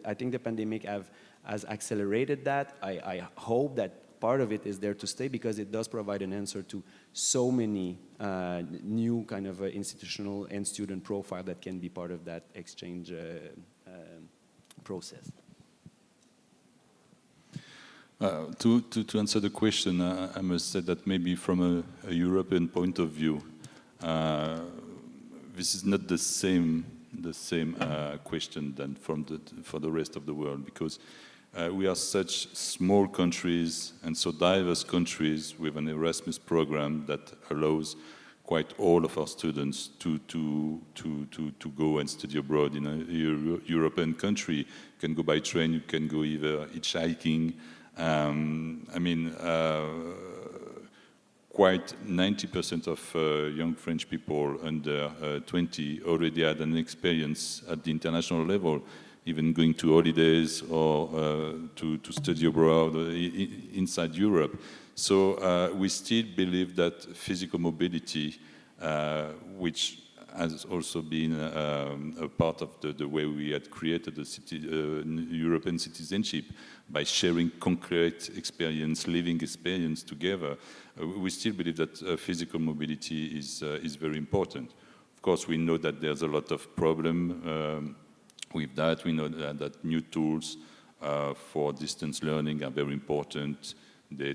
I think the pandemic has accelerated that. I hope that part of it is there to stay, because it does provide an answer to so many new kind of institutional and student profile that can be part of that exchange process. To answer the question, I must say that maybe from a European point of view, this is not the same question than for the rest of the world, because we are such small countries and so diverse countries with an Erasmus program that allows quite all of our students to go and study abroad in a European country. You can go by train, you can go either hitchhiking. I mean, quite 90% of young French people under 20 already had an experience at the international level, even going to holidays or to study abroad inside Europe. So we still believe that physical mobility, which has also been a part of the way we had created the European citizenship, by sharing concrete experience, living experience together, we still believe that physical mobility is very important. Of course, we know that there's a lot of problem with that. We know that new tools for distance learning are very important. They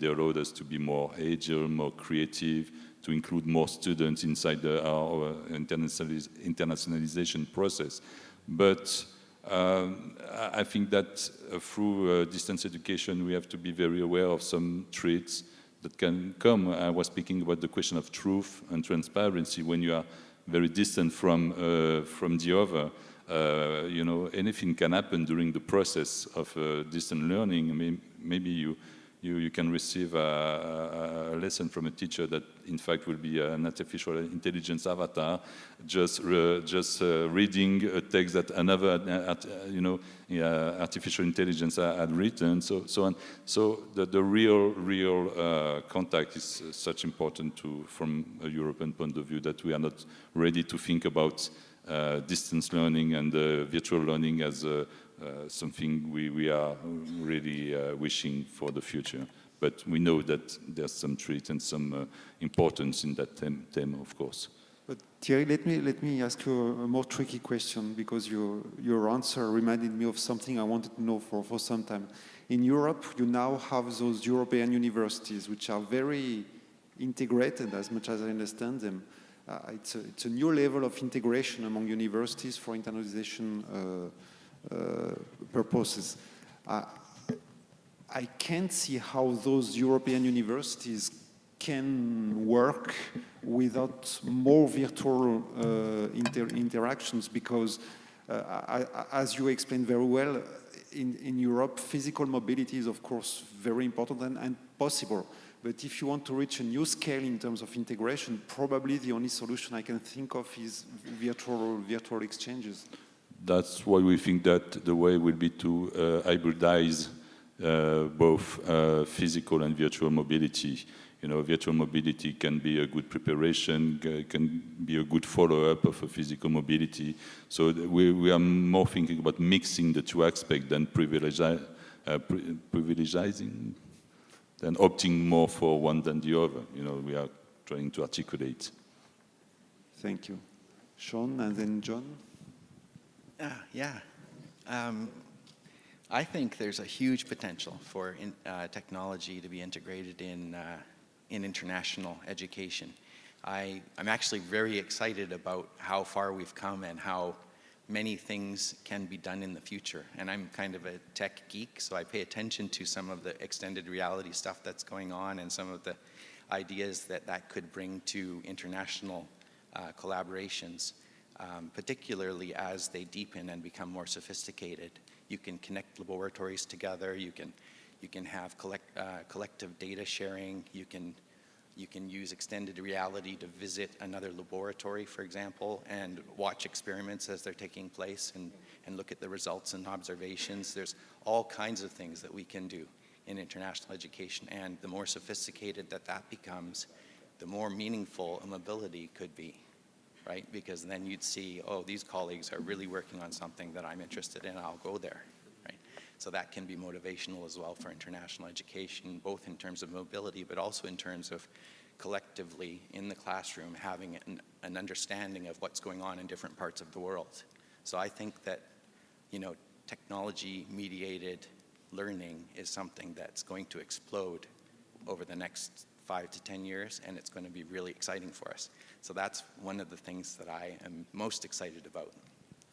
allow us to be more agile, more creative, to include more students inside our internationalization process. But I think that through distance education, we have to be very aware of some threats that can come. I was speaking about the question of truth and transparency. When you are very distant from the other, you know, anything can happen during the process of distant learning. I mean, maybe you can receive a lesson from a teacher that in fact will be an artificial intelligence avatar, just reading a text that another artificial intelligence had written, so on. So the real contact is such important from a European point of view, that we are not ready to think about distance learning and virtual learning as something we are really wishing for the future. But we know that there's some truth and some importance in that theme, of course. But Thierry, let me ask you a more tricky question, because your answer reminded me of something I wanted to know for some time. In Europe, you now have those European universities which are very integrated, as much as I understand them. It's a new level of integration among universities for internationalization purposes. I can't see how those European universities can work without more virtual interactions, because as you explained very well, in Europe, physical mobility is of course very important and possible. But if you want to reach a new scale in terms of integration, probably the only solution I can think of is virtual exchanges. That's why we think that the way will be to hybridize both physical and virtual mobility. You know, virtual mobility can be a good preparation, can be a good follow-up of a physical mobility. So we are more thinking about mixing the two aspects than privilegizing, than opting more for one than the other. You know, we are trying to articulate. Thank you. Sean, and then John. I think there's a huge potential for technology to be integrated in in international education. I'm actually very excited about how far we've come and how many things can be done in the future. And I'm kind of a tech geek, so I pay attention to some of the extended reality stuff that's going on and some of the ideas that could bring to international collaborations, particularly as they deepen and become more sophisticated. You can connect laboratories together, you can have collective data sharing, you can use extended reality to visit another laboratory, for example, and watch experiments as they're taking place and look at the results and observations. There's all kinds of things that we can do in international education, and the more sophisticated that becomes, the more meaningful a mobility could be, right? Because then you'd see, oh, these colleagues are really working on something that I'm interested in, I'll go there, right? So that can be motivational as well for international education, both in terms of mobility, but also in terms of collectively in the classroom having an understanding of what's going on in different parts of the world. So I think that, you know, technology-mediated learning is something that's going to explode over the next 5 to 10 years, and it's going to be really exciting for us. So that's one of the things that I am most excited about,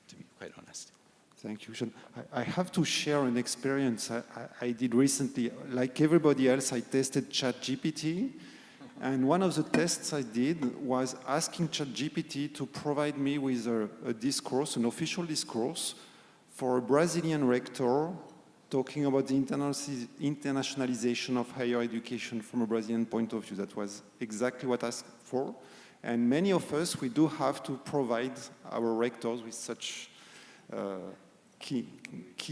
to be quite honest. Thank you, Sean. I have to share an experience I did recently. Like everybody else, I tested ChatGPT, and one of the tests I did was asking ChatGPT to provide me with a discourse, an official discourse, for a Brazilian rector talking about the internationalization of higher education from a Brazilian point of view. That was exactly what I asked for. And many of us, we do have to provide our rectors with such key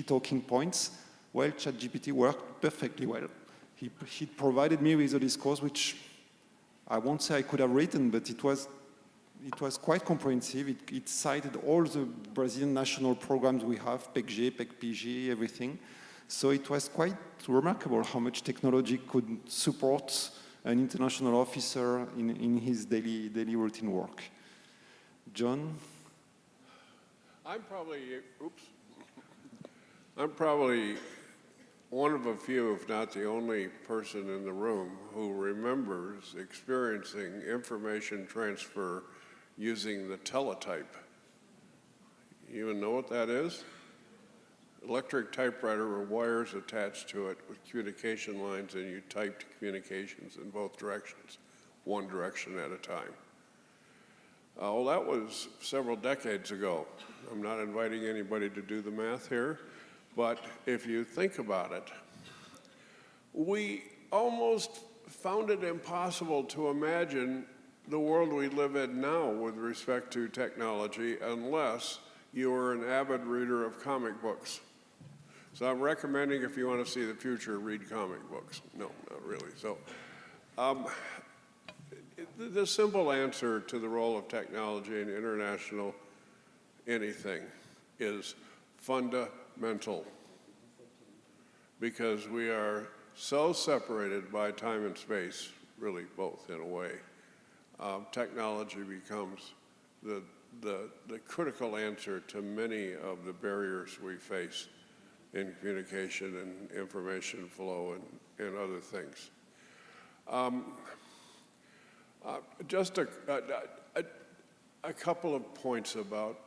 talking points. Well, ChatGPT worked perfectly well. He provided me with a discourse which I won't say I could have written, but it was quite comprehensive. It cited all the Brazilian national programs we have, PECG, PECPG, everything. So it was quite remarkable how much technology could support an international officer in his daily routine work. John? I'm probably one of a few, if not the only person in the room who remembers experiencing information transfer using the teletype. You even know what that is? Electric typewriter with wires attached to it with communication lines, and you typed communications in both directions, one direction at a time. Well, that was several decades ago. I'm not inviting anybody to do the math here, but if you think about it, we almost found it impossible to imagine the world we live in now with respect to technology unless you were an avid reader of comic books. So I'm recommending, if you want to see the future, read comic books. No, not really. So the simple answer to the role of technology in international anything is fundamental, because we are so separated by time and space, really both in a way. Technology becomes the critical answer to many of the barriers we face in communication and information flow and other things. Just a couple of points about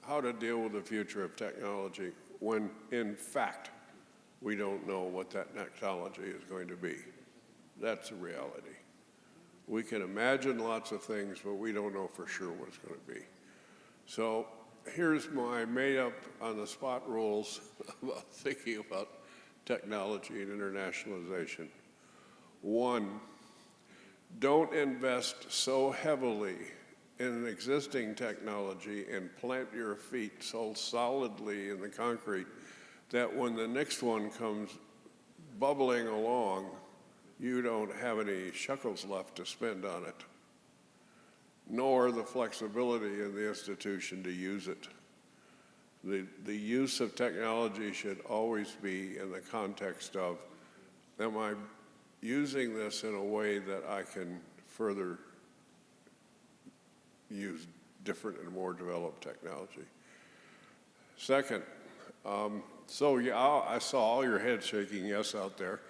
how to deal with the future of technology when, in fact, we don't know what that technology is going to be. That's a reality. We can imagine lots of things, but we don't know for sure what it's going to be. So here's my made-up on-the-spot rules about thinking about technology and internationalization. 1, don't invest so heavily in an existing technology and plant your feet so solidly in the concrete that when the next one comes bubbling along, you don't have any shekels left to spend on it, nor the flexibility in the institution to use it. The use of technology should always be in the context of, am I using this in a way that I can further use different and more developed technology? Second, I saw all your heads shaking yes out there.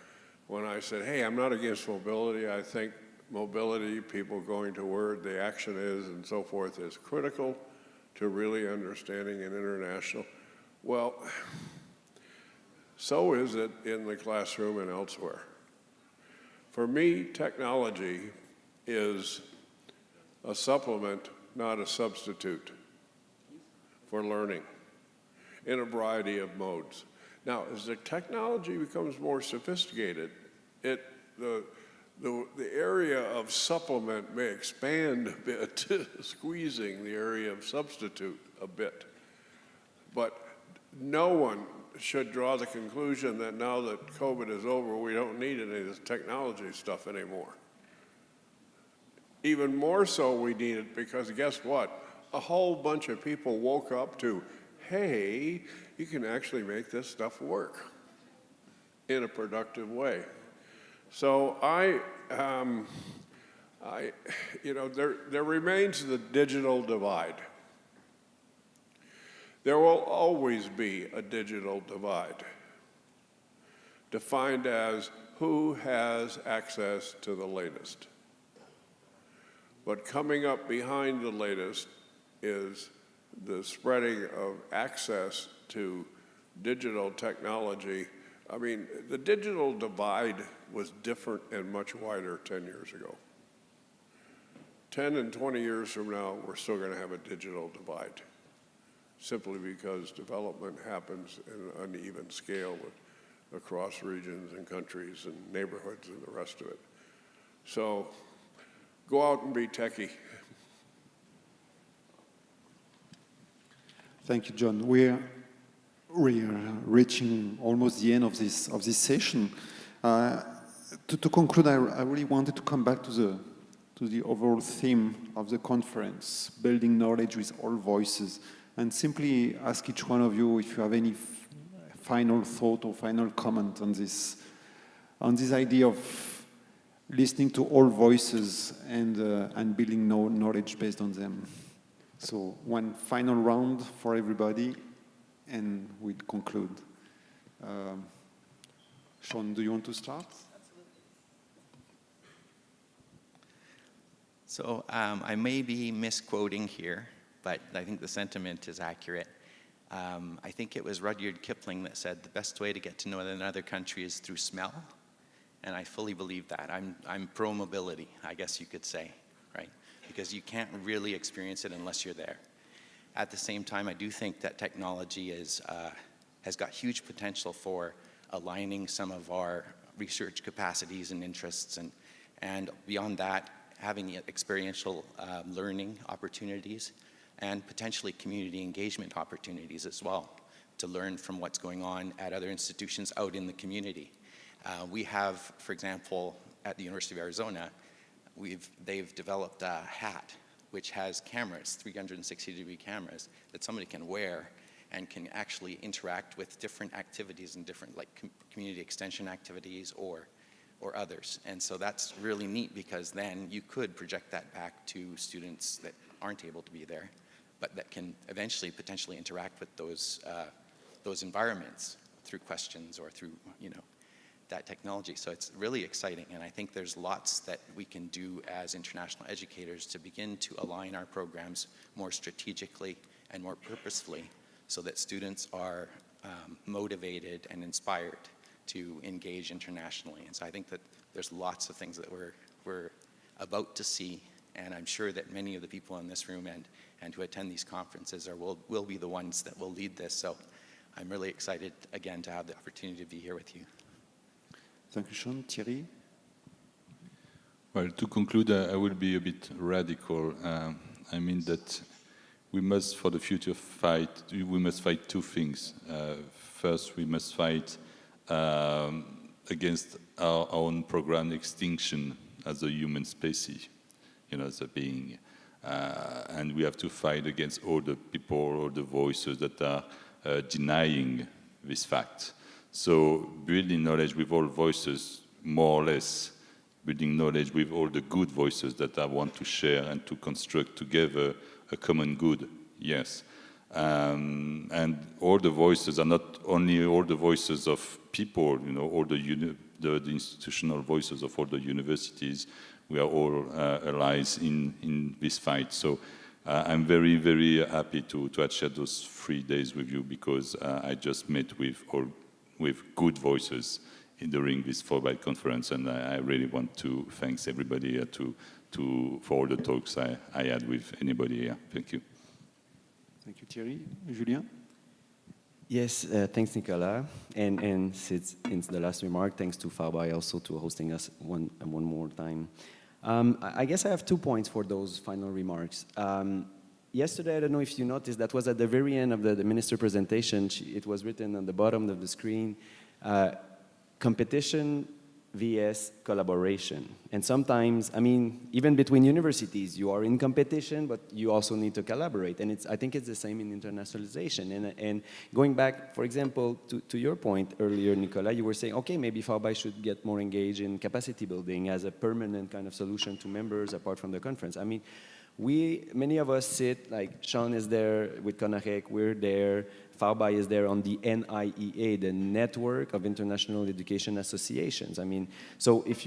when I said, hey, I'm not against mobility. I think mobility, people going to where the action is and so forth, is critical to really understanding an international. Well, so is it in the classroom and elsewhere. For me, technology is a supplement, not a substitute for learning in a variety of modes. Now, as the technology becomes more sophisticated, the area of supplement may expand a bit, squeezing the area of substitute a bit. But no one should draw the conclusion that now that COVID is over, we don't need any of this technology stuff anymore. Even more so we need it because guess what? A whole bunch of people woke up to, hey, you can actually make this stuff work in a productive way. So there remains the digital divide. There will always be a digital divide, defined as who has access to the latest. But coming up behind the latest is the spreading of access to digital technology. I mean, the digital divide was different and much wider 10 years ago. 10 and 20 years from now, we're still going to have a digital divide, simply because development happens in an uneven scale across regions and countries and neighborhoods and the rest of it. So go out and be techie. Thank you, John. We are reaching almost the end of this session. To conclude, I really wanted to come back to the overall theme of the conference, building knowledge with all voices, and simply ask each one of you if you have any final thought or final comment on this idea of listening to all voices and building knowledge based on them. So one final round for everybody, and we conclude. Sean, do you want to start? So I may be misquoting here, but I think the sentiment is accurate. I think it was Rudyard Kipling that said the best way to get to know another country is through smell, and I fully believe that. I'm pro-mobility, I guess you could say, right? Because you can't really experience it unless you're there. At the same time, I do think that technology has got huge potential for aligning some of our research capacities and interests, and beyond that, having experiential learning opportunities and potentially community engagement opportunities as well to learn from what's going on at other institutions out in the community. We have, for example, at the University of Arizona, they've developed a hat which has cameras, 360-degree cameras, that somebody can wear and can actually interact with different activities and different community extension activities or others. And so that's really neat because then you could project that back to students that aren't able to be there, but that can eventually potentially interact with those environments through questions or through, that technology. So it's really exciting, and I think there's lots that we can do as international educators to begin to align our programs more strategically and more purposefully so that students are motivated and inspired to engage internationally. And so I think that there's lots of things that we're about to see, and I'm sure that many of the people in this room and who attend these conferences will be the ones that will lead this. So I'm really excited again to have the opportunity to be here with you. Thank you, Sean. Thierry? Well, to conclude, I will be a bit radical. I mean that we must, for the future, fight two things. First, we must fight against our own programmed extinction as a human species, as a being. And we have to fight against all the people, all the voices that are denying this fact. So building knowledge with all voices, more or less, building knowledge with all the good voices that I want to share and to construct together a common good, yes. And all the voices are not only all the voices of people, you know, all the institutional voices of all the universities. We are all allies in this fight. So I'm very, very happy to have shared those 3 days with you, because I just met with good voices during this FAUBAI conference, and I really want to thank everybody here for all the talks I had with anybody here. Thank you. Thank you, Thierry. Julien? Yes, thanks, Nicolas. And since the last remark, thanks to FAUBAI also to hosting us one more time. I guess I have 2 points for those final remarks. Yesterday, I don't know if you noticed, that was at the very end of the minister presentation. It was written on the bottom of the screen, competition vs collaboration. And sometimes, I mean, even between universities, you are in competition, but you also need to collaborate. And I think it's the same in internationalization. And going back, for example, to your point earlier, Nicolas, you were saying, okay, maybe FAUBAI should get more engaged in capacity building as a permanent kind of solution to members apart from the conference. I mean, many of us sit, like Sean is there with CONAREC, we're there, FAUBAI is there on the NIEA, the Network of International Education Associations. I mean, so if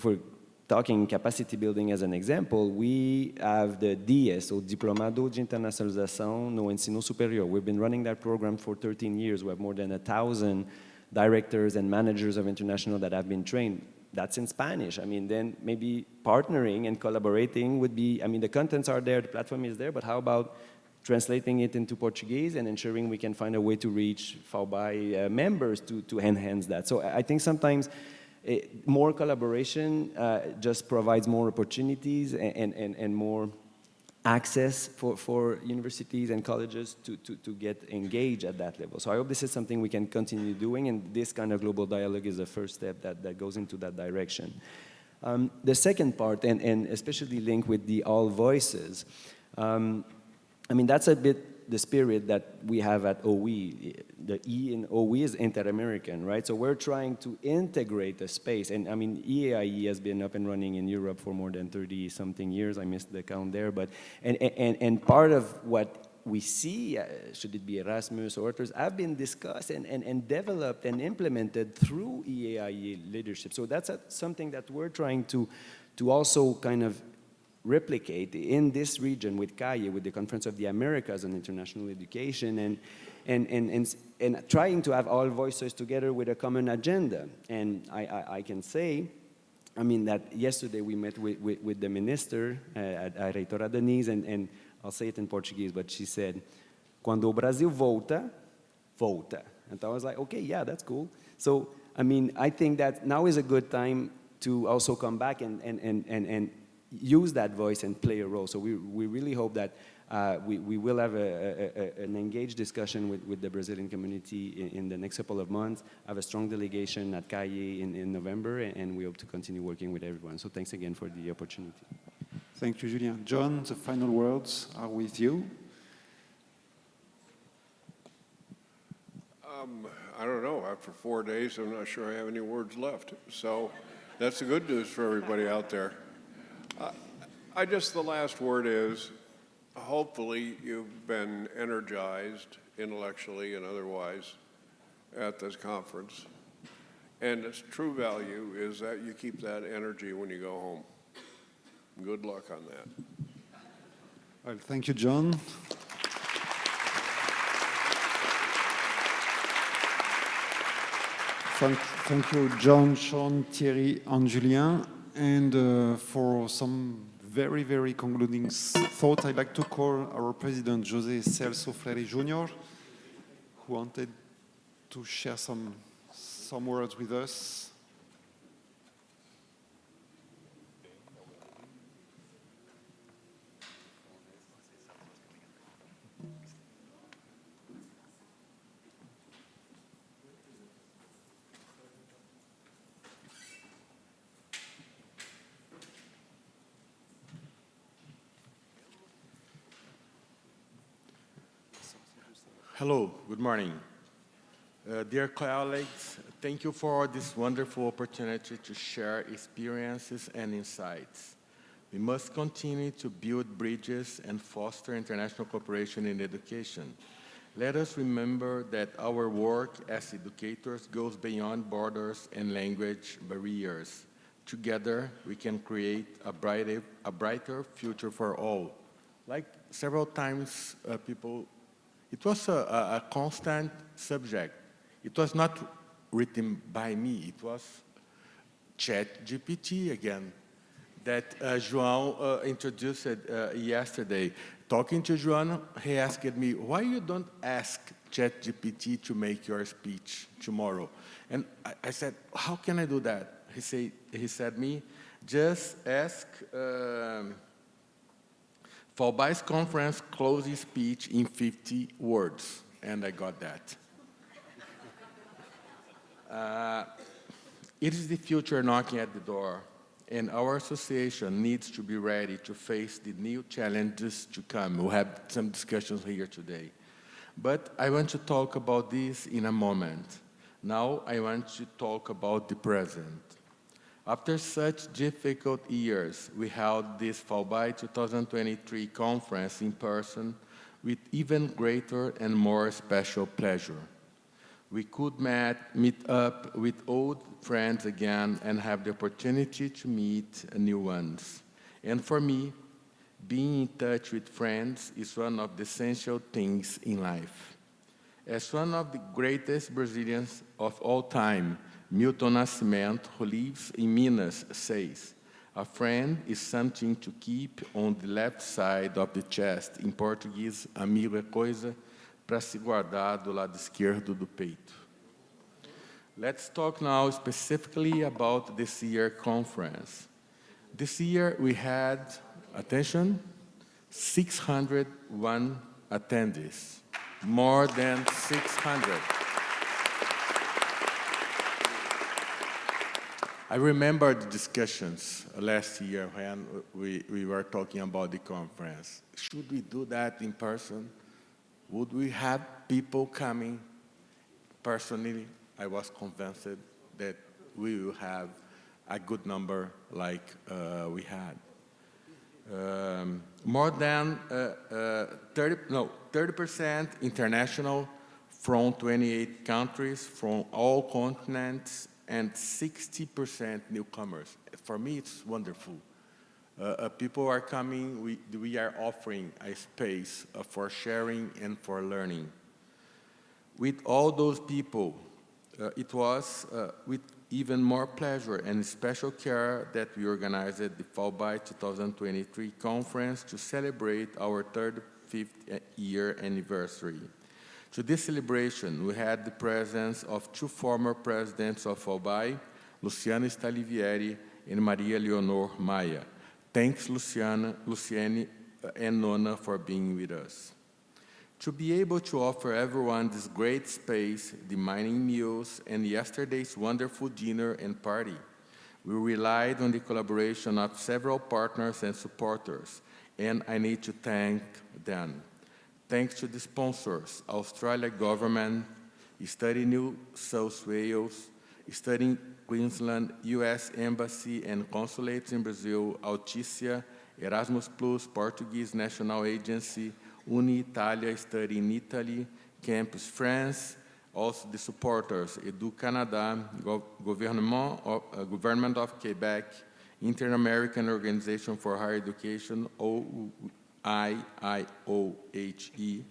we're talking capacity building as an example, we have the DS, so Diplomado de Internacionalização no Ensino Superior. We've been running that program for 13 years. We have more than 1,000 directors and managers of international that have been trained. That's in Spanish. I mean, then maybe partnering and collaborating would be, I mean, the contents are there, the platform is there, but how about translating it into Portuguese and ensuring we can find a way to reach FAUBAI members to enhance that. So I think sometimes more collaboration just provides more opportunities and more access for universities and colleges to get engaged at that level. So I hope this is something we can continue doing, and this kind of global dialogue is the first step that goes into that direction. The second part, and especially linked with the all voices, I mean, that's a bit the spirit that we have at OE. The E in OE is inter-American, right? So we're trying to integrate the space. And I mean, EAIE has been up and running in Europe for more than 30-something years. I missed the count there. But, and part of what we see, should it be Erasmus or others, have been discussed and developed and implemented through EAIE leadership. So that's something that we're trying to also kind of replicate in this region with CAIE, with the Conference of the Americas on International Education, and trying to have all voices together with a common agenda. And I can say, I mean, that yesterday we met with the minister, a reitora Denise, and I'll say it in Portuguese, but she said, "Quando o Brasil volta, volta." And I was like, okay, yeah, that's cool. So, I mean, I think that now is a good time to also come back and use that voice and play a role. So we really hope that we will have an engaged discussion with the Brazilian community in the next couple of months, have a strong delegation at CAIE in November, and we hope to continue working with everyone. So thanks again for the opportunity. Thank you, Julien. John, the final words are with you. I don't know. After 4 days, I'm not sure I have any words left. So that's the good news for everybody out there. The last word is, hopefully you've been energized intellectually and otherwise at this conference. And its true value is that you keep that energy when you go home. Good luck on that. Well, thank you, John. Thank you, John, Sean, Thierry, and Julien. And for some very, very concluding thought, I'd like to call our president, José Celso Freire Jr., who wanted to share some words with us. Hello, good morning. Dear colleagues, thank you for this wonderful opportunity to share experiences and insights. We must continue to build bridges and foster international cooperation in education. Let us remember that our work as educators goes beyond borders and language barriers. Together, we can create a brighter future for all. Like several times, it was a constant subject. It was not written by me. It was ChatGPT again that João introduced yesterday. Talking to João, he asked me, why you don't ask ChatGPT to make your speech tomorrow? And I said, how can I do that? He said me, just ask FAUBAI's conference closing speech in 50 words. And I got that. It is the future knocking at the door, and our association needs to be ready to face the new challenges to come. We'll have some discussions here today. But I want to talk about this in a moment. Now I want to talk about the present. After such difficult years, we held this FAUBAI 2023 conference in person with even greater and more special pleasure. We could meet up with old friends again and have the opportunity to meet new ones. And for me, being in touch with friends is one of the essential things in life. As one of the greatest Brazilians of all time, Milton Nascimento, who lives in Minas, says, a friend is something to keep on the left side of the chest. Em português, amigo é coisa para se guardar do lado esquerdo do peito. Let's talk now specifically about this year conference. This year we had, attention, 601 attendees, more than 600. I remember the discussions last year when we were talking about the conference. Should we do that in person? Would we have people coming? Personally, I was convinced that we will have a good number like we had. More than 30% international from 28 countries, from all continents, and 60% newcomers. For me, it's wonderful. People are coming, we are offering a space for sharing and for learning. With all those people, it was with even more pleasure and special care that we organized the FAUBAI 2023 conference to celebrate our 35th year anniversary. To this celebration, we had the presence of two former presidents of FAUBAI, Luciano Stalivieri and Maria Leonor Maia. Thanks, Luciane, and Nona for being with us. To be able to offer everyone this great space, the mining meals, and yesterday's wonderful dinner and party, we relied on the collaboration of several partners and supporters, and I need to thank them. Thanks to the sponsors, Australia government, Study New South Wales, Study Queensland, U.S. Embassy and Consulates in Brazil, Alticia, Erasmus Plus, Portuguese National Agency, Uni Italia, Study in Italy, Campus France, also the supporters, Edu Canada, Government of Quebec, Inter-American Organization for Higher Education, IIOHE,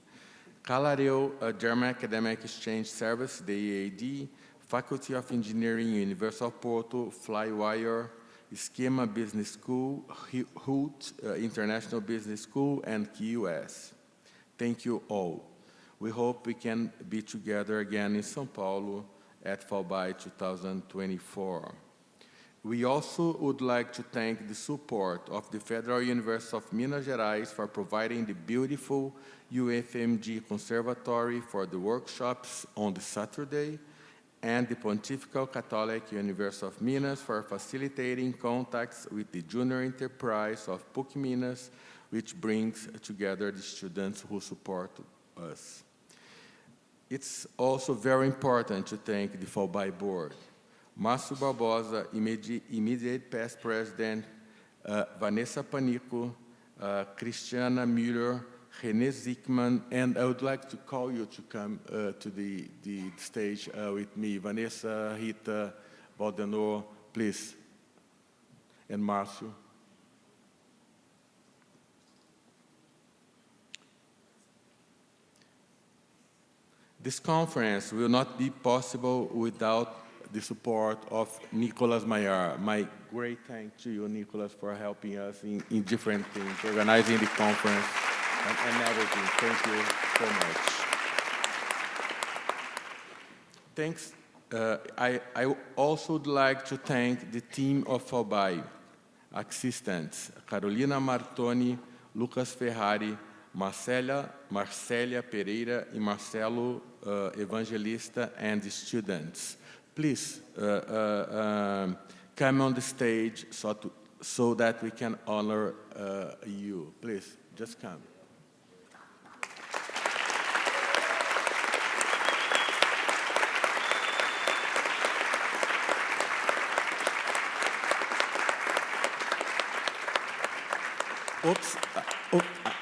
Calareo German Academic Exchange Service, the EAD, Faculty of Engineering, Universal Porto, Flywire, Schema Business School, Hoot International Business School, and QS. Thank you all. We hope we can be together again in São Paulo at FAUBAI 2024. We also would like to thank the support of the Federal University of Minas Gerais for providing the beautiful UFMG Conservatory for the workshops on the Saturday, and the Pontifical Catholic University of Minas for facilitating contacts with the junior enterprise of PUC Minas, which brings together the students who support us. It's also very important to thank the FAUBAI board. Márcio Barbosa, immediate past president, Vanessa Panico, Cristiana Müller, René Zickman, and I would like to call you to come to the stage with me. Vanessa, Rita, Valdenor, please, and Márcio. This conference will not be possible without the support of Nicolas Maillard. My great thanks to you, Nicolas, for helping us in different things, organizing the conference and everything. Thank you so much. Thanks. I also would like to thank the team of FAUBAI, assistants, Carolina Martoni, Lucas Ferrari, Marcélia Pereira, and Marcelo Evangelista, and the students. Please come on the stage so that we can honor you. Please, just come. Oops,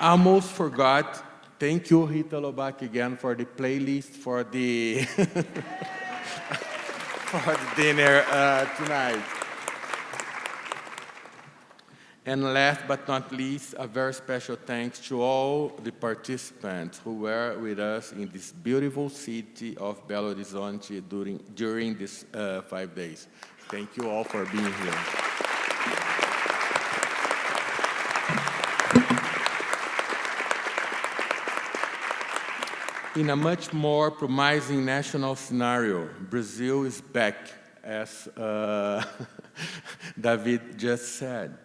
I almost forgot. Thank you, Rita Lobac, again for the playlist for the for the dinner tonight. And last but not least, a very special thanks to all the participants who were with us in this beautiful city of Belo Horizonte during these 5 days. Thank you all for being here. In a much more promising national scenario, Brazil is back, as David just said.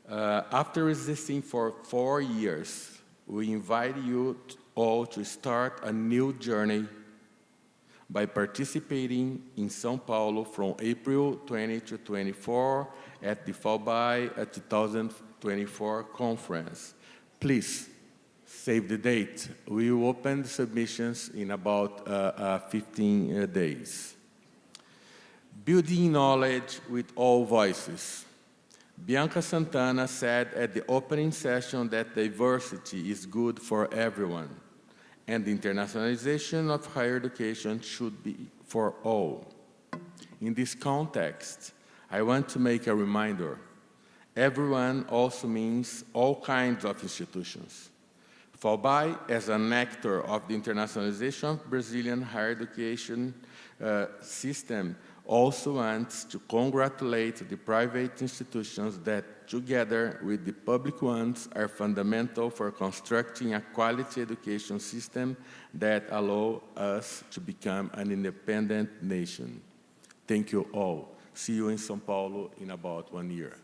After resisting for 4 years, we invite you all to start a new journey by participating in São Paulo from April 20 to 24 at the FAUBAI 2024 conference. Please, save the date. We will open the submissions in about 15 days. Building knowledge with all voices. Bianca Santana said at the opening session that diversity is good for everyone, and the internationalization of higher education should be for all. In this context, I want to make a reminder. Everyone also means all kinds of institutions. FAUBAI, as an actor of the internationalization of Brazilian higher education system, also wants to congratulate the private institutions that, together with the public ones, are fundamental for constructing a quality education system that allows us to become an independent nation. Thank you all. See you in São Paulo in about 1 year.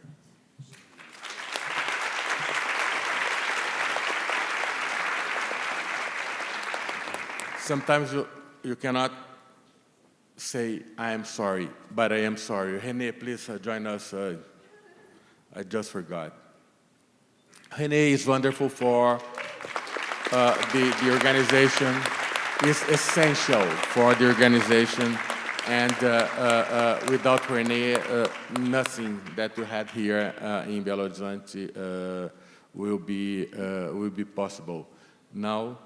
Sometimes you cannot say, I am sorry, but I am sorry. René, please join us. I just forgot. René is wonderful for the organization. It's essential for the organization. And without René, nothing that we had here in Belo Horizonte will be possible. Now,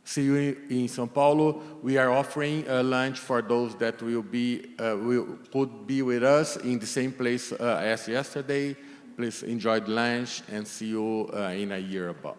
see you in São Paulo. We are offering a lunch for those that could be with us in the same place as yesterday. Please enjoy the lunch and see you in a year about.